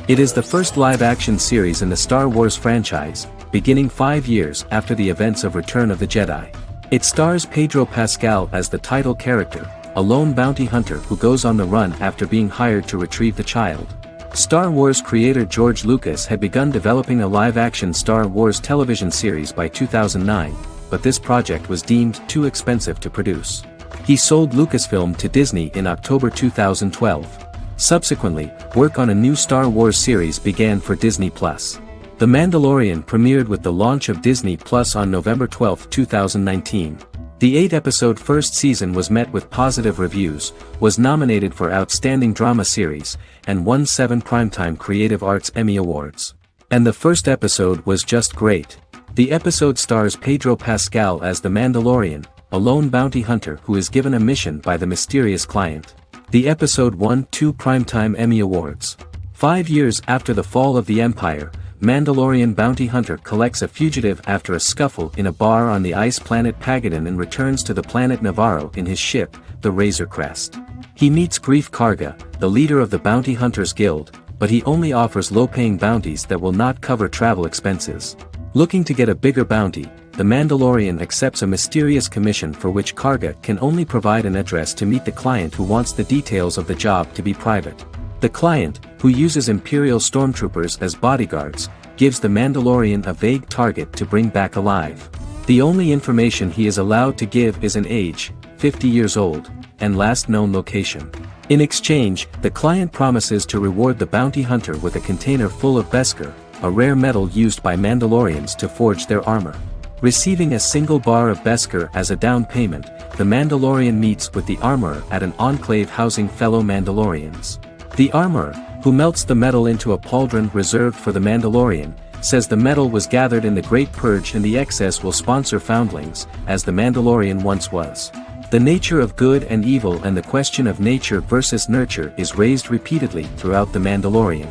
[SPEAKER 1] It is the first live-action series in the Star Wars franchise, beginning 5 years after the events of Return of the Jedi. It stars Pedro Pascal as the title character, a lone bounty hunter who goes on the run after being hired to retrieve the child. Star Wars creator George Lucas had begun developing a live-action Star Wars television series by 2009, but this project was deemed too expensive to produce. He sold Lucasfilm to Disney in October 2012. Subsequently, work on a new Star Wars series began for Disney+. The Mandalorian premiered with the launch of Disney+ on November 12, 2019. The 8-episode first season was met with positive reviews, was nominated for Outstanding Drama Series, and won 7 Primetime Creative Arts Emmy Awards. And the first episode was just great. The episode stars Pedro Pascal as the Mandalorian, a lone bounty hunter who is given a mission by the mysterious client. The episode won 2 Primetime Emmy Awards. 5 years after the fall of the Empire, Mandalorian bounty hunter collects a fugitive after a scuffle in a bar on the ice planet Pagadan and returns to the planet Navarro in his ship, the Razor Crest. He meets Grief Karga, the leader of the Bounty Hunters Guild, but he only offers low-paying bounties that will not cover travel expenses. Looking to get a bigger bounty, the Mandalorian accepts a mysterious commission for which Karga can only provide an address to meet the client who wants the details of the job to be private. The client, who uses Imperial stormtroopers as bodyguards, gives the Mandalorian a vague target to bring back alive. The only information he is allowed to give is an age, 50 years old, and last known location. In exchange, the client promises to reward the bounty hunter with a container full of Beskar, a rare metal used by Mandalorians to forge their armor. Receiving a single bar of Beskar as a down payment, the Mandalorian meets with the armorer at an enclave housing fellow Mandalorians. The armorer, who melts the metal into a pauldron reserved for the Mandalorian, says the metal was gathered in the Great Purge and the excess will sponsor foundlings, as the Mandalorian once was. The nature of good and evil and the question of nature versus nurture is raised repeatedly throughout The Mandalorian.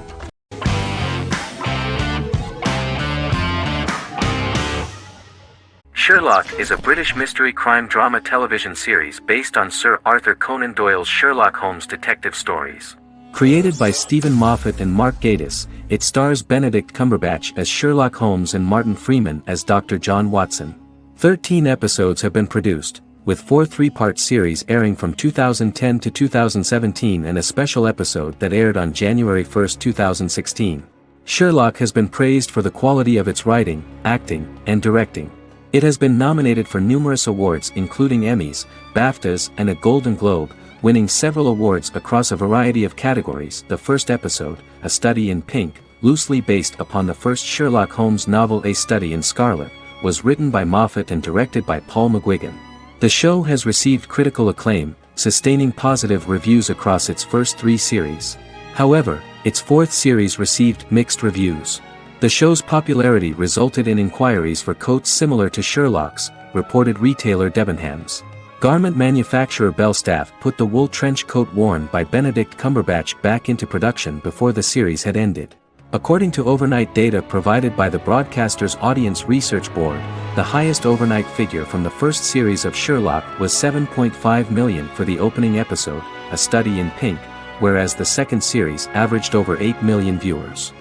[SPEAKER 2] Sherlock is a British mystery crime drama television series based on Sir Arthur Conan Doyle's Sherlock Holmes detective stories.
[SPEAKER 1] Created by Stephen Moffat and Mark Gatiss, it stars Benedict Cumberbatch as Sherlock Holmes and Martin Freeman as Dr. John Watson. 13 episodes have been produced, with 4 3-part series airing from 2010 to 2017 and a special episode that aired on January 1, 2016. Sherlock has been praised for the quality of its writing, acting, and directing. It has been nominated for numerous awards including Emmys, BAFTAs, and a Golden Globe, winning several awards across a variety of categories. The first episode, A Study in Pink, loosely based upon the first Sherlock Holmes novel A Study in Scarlet, was written by Moffat and directed by Paul McGuigan. The show has received critical acclaim, sustaining positive reviews across its first 3 series. However, its 4th series received mixed reviews. The show's popularity resulted in inquiries for coats similar to Sherlock's, reported retailer Debenhams. Garment manufacturer Belstaff put the wool trench coat worn by Benedict Cumberbatch back into production before the series had ended. According to overnight data provided by the broadcaster's Audience Research Board, the highest overnight figure from the first series of Sherlock was 7.5 million for the opening episode, A Study in Pink, whereas the second series averaged over 8 million viewers.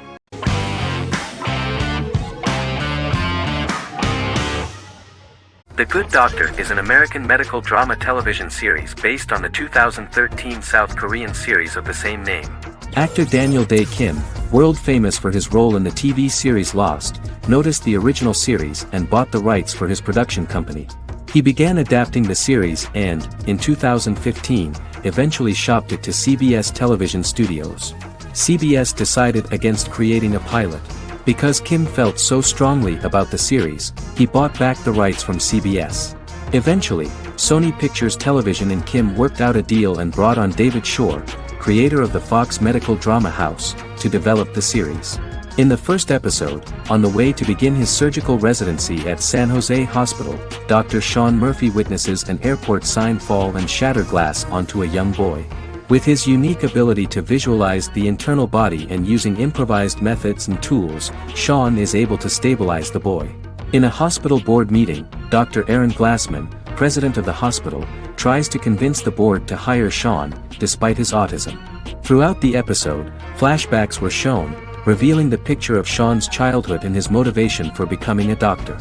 [SPEAKER 2] The Good Doctor is an American medical drama television series based on the 2013 South Korean series of the same name.
[SPEAKER 1] Actor Daniel Dae Kim, world famous for his role in the TV series Lost, noticed the original series and bought the rights for his production company. He began adapting the series and, in 2015, eventually shopped it to CBS Television Studios. CBS decided against creating a pilot. Because Kim felt so strongly about the series, he bought back the rights from CBS. Eventually, Sony Pictures Television and Kim worked out a deal and brought on David Shore, creator of the Fox medical drama house, to develop the series. In the first episode, on the way to begin his surgical residency at San Jose Hospital, Dr. Sean Murphy witnesses an airport sign fall and shatter glass onto a young boy. With his unique ability to visualize the internal body and using improvised methods and tools, Sean is able to stabilize the boy. In a hospital board meeting, Dr. Aaron Glassman, president of the hospital, tries to convince the board to hire Sean, despite his autism. Throughout the episode, flashbacks were shown, revealing the picture of Sean's childhood and his motivation for becoming a doctor.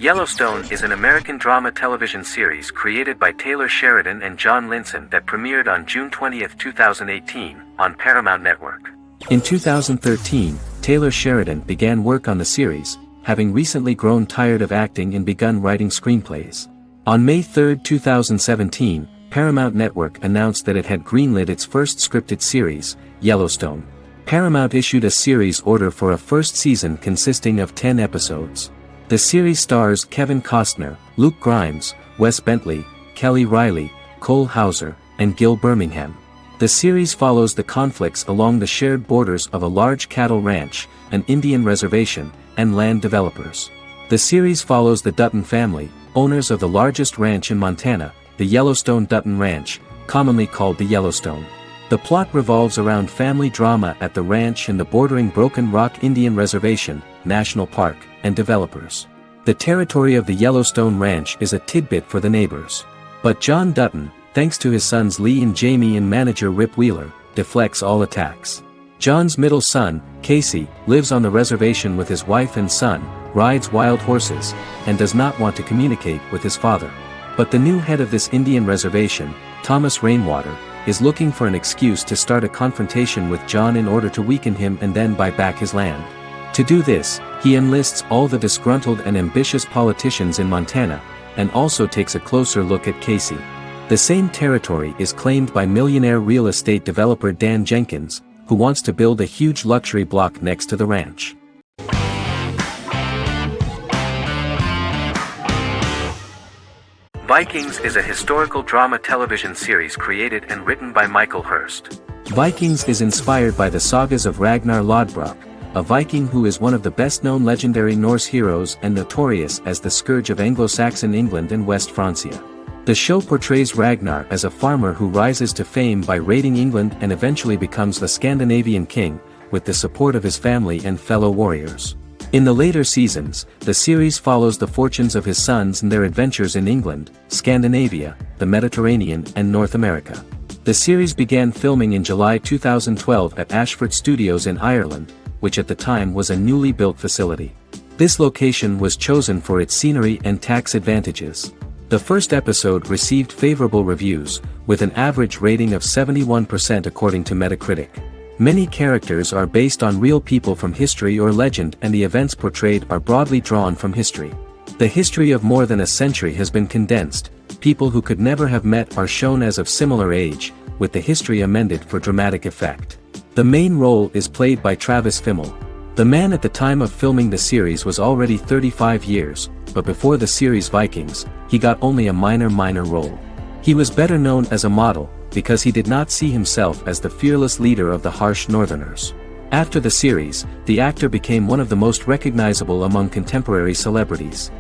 [SPEAKER 2] Yellowstone is an American drama television series created by Taylor Sheridan and John Linson that premiered on June 20, 2018, on Paramount Network.
[SPEAKER 1] In 2013, Taylor Sheridan began work on the series, having recently grown tired of acting and begun writing screenplays. On May 3, 2017, Paramount Network announced that it had greenlit its first scripted series, Yellowstone. Paramount issued a series order for a first season consisting of 10 episodes. The series stars Kevin Costner, Luke Grimes, Wes Bentley, Kelly Riley, Cole Hauser, and Gil Birmingham. The series follows the conflicts along the shared borders of a large cattle ranch, an Indian reservation, and land developers. The series follows the Dutton family, owners of the largest ranch in Montana, the Yellowstone Dutton Ranch, commonly called the Yellowstone. The plot revolves around family drama at the ranch and the bordering Broken Rock Indian Reservation, National Park, and developers. The territory of the Yellowstone Ranch is a tidbit for the neighbors. But John Dutton, thanks to his sons Lee and Jamie and manager Rip Wheeler, deflects all attacks. John's middle son, Casey, lives on the reservation with his wife and son, rides wild horses, and does not want to communicate with his father. But the new head of this Indian reservation, Thomas Rainwater, is looking for an excuse to start a confrontation with John in order to weaken him and then buy back his land. To do this, he enlists all the disgruntled and ambitious politicians in Montana, and also takes a closer look at Casey. The same territory is claimed by millionaire real estate developer Dan Jenkins, who wants to build a huge luxury block next to the ranch.
[SPEAKER 2] Vikings is a historical drama television series created and written by Michael Hurst.
[SPEAKER 1] Vikings is inspired by the sagas of Ragnar Lodbrok, a Viking who is one of the best-known legendary Norse heroes and notorious as the scourge of Anglo-Saxon England and West Francia. The show portrays Ragnar as a farmer who rises to fame by raiding England and eventually becomes the Scandinavian king, with the support of his family and fellow warriors. In the later seasons, the series follows the fortunes of his sons and their adventures in England, Scandinavia, the Mediterranean and North America. The series began filming in July 2012 at Ashford Studios in Ireland, which at the time was a newly built facility. This location was chosen for its scenery and tax advantages. The first episode received favorable reviews, with an average rating of 71% according to Metacritic. Many characters are based on real people from history or legend, and the events portrayed are broadly drawn from history. The history of more than a century has been condensed. People who could never have met are shown as of similar age, with the history amended for dramatic effect. The main role is played by Travis Fimmel. The man at the time of filming the series was already 35 years, but before the series Vikings, he got only a minor role. He was better known as a model, because he did not see himself as the fearless leader of the harsh Northerners. After the series, the actor became one of the most recognizable among contemporary celebrities.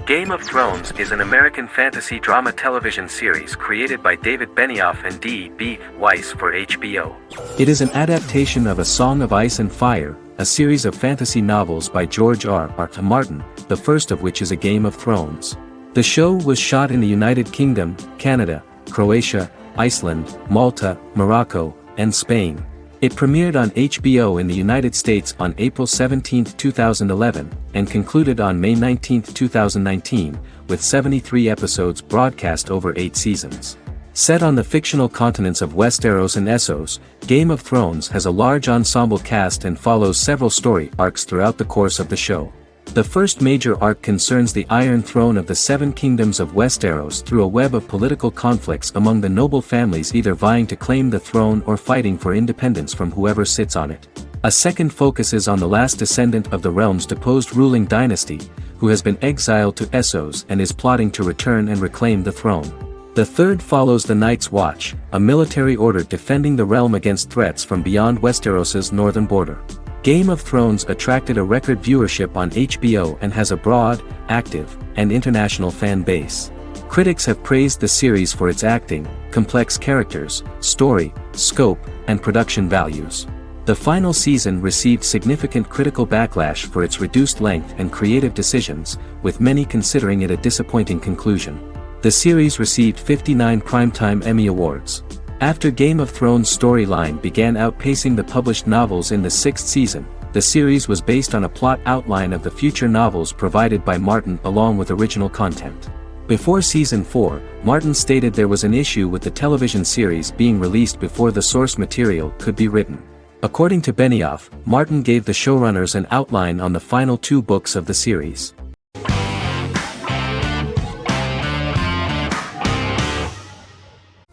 [SPEAKER 2] Game of Thrones is an American fantasy drama television series created by David Benioff and D.B. Weiss for HBO.
[SPEAKER 1] It is an adaptation of A Song of Ice and Fire, a series of fantasy novels by George R.R. Martin, the first of which is A Game of Thrones. The show was shot in the United Kingdom, Canada, Croatia, Iceland, Malta, Morocco, and Spain. It premiered on HBO in the United States on April 17, 2011, and concluded on May 19, 2019, with 73 episodes broadcast over 8 seasons. Set on the fictional continents of Westeros and Essos, Game of Thrones has a large ensemble cast and follows several story arcs throughout the course of the show. The first major arc concerns the Iron Throne of the Seven Kingdoms of Westeros through a web of political conflicts among the noble families either vying to claim the throne or fighting for independence from whoever sits on it. A second focuses on the last descendant of the realm's deposed ruling dynasty, who has been exiled to Essos and is plotting to return and reclaim the throne. The third follows the Night's Watch, a military order defending the realm against threats from beyond Westeros's northern border. Game of Thrones attracted a record viewership on HBO and has a broad, active, and international fan base. Critics have praised the series for its acting, complex characters, story, scope, and production values. The final season received significant critical backlash for its reduced length and creative decisions, with many considering it a disappointing conclusion. The series received 59 Primetime Emmy Awards. After Game of Thrones' storyline began outpacing the published novels in the 6th season, the series was based on a plot outline of the future novels provided by Martin along with original content. Before Season 4, Martin stated there was an issue with the television series being released before the source material could be written. According to Benioff, Martin gave the showrunners an outline on the final 2 books of the series.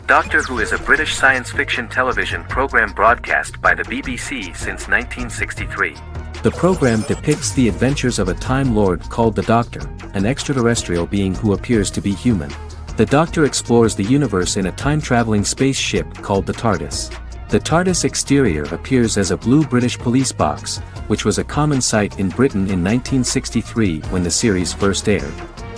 [SPEAKER 2] Doctor Who is a British science fiction television program broadcast by the BBC since 1963.
[SPEAKER 1] The program depicts the adventures of a Time Lord called the Doctor, an extraterrestrial being who appears to be human. The Doctor explores the universe in a time-traveling spaceship called the TARDIS. The TARDIS exterior appears as a blue British police box, which was a common sight in Britain in 1963 when the series first aired.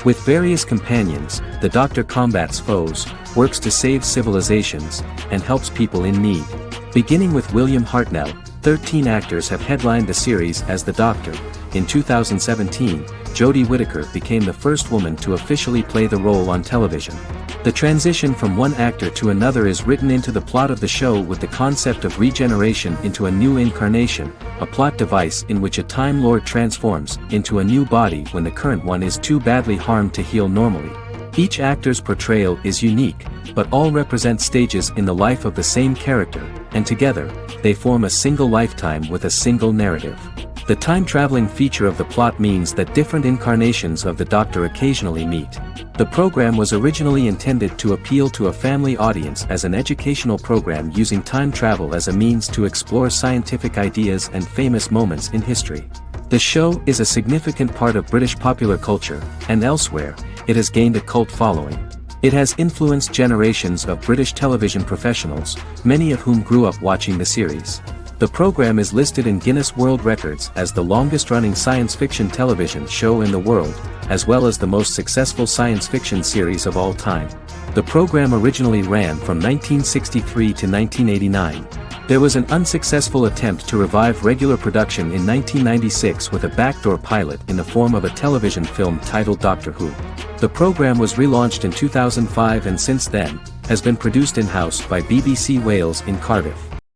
[SPEAKER 1] With various companions, the Doctor combats foes, works to save civilizations, and helps people in need. Beginning with William Hartnell, 13 actors have headlined the series as the Doctor. In 2017, Jodie Whittaker became the first woman to officially play the role on television. The transition from one actor to another is written into the plot of the show with the concept of regeneration into a new incarnation, a plot device in which a Time Lord transforms into a new body when the current one is too badly harmed to heal normally. Each actor's portrayal is unique, but all represent stages in the life of the same character, and together, they form a single lifetime with a single narrative. The time-traveling feature of the plot means that different incarnations of the Doctor occasionally meet. The program was originally intended to appeal to a family audience as an educational program using time travel as a means to explore scientific ideas and famous moments in history. The show is a significant part of British popular culture, and elsewhere, it has gained a cult following. It has influenced generations of British television professionals, many of whom grew up watching the series. The program is listed in Guinness World Records as the longest-running science fiction television show in the world, as well as the most successful science fiction series of all time. The program originally ran from 1963 to 1989. There was an unsuccessful attempt to revive regular production in 1996 with a backdoor pilot in the form of a television film titled Doctor Who. The program was relaunched in 2005 and since then, has been produced in-house by BBC Wales in Cardiff.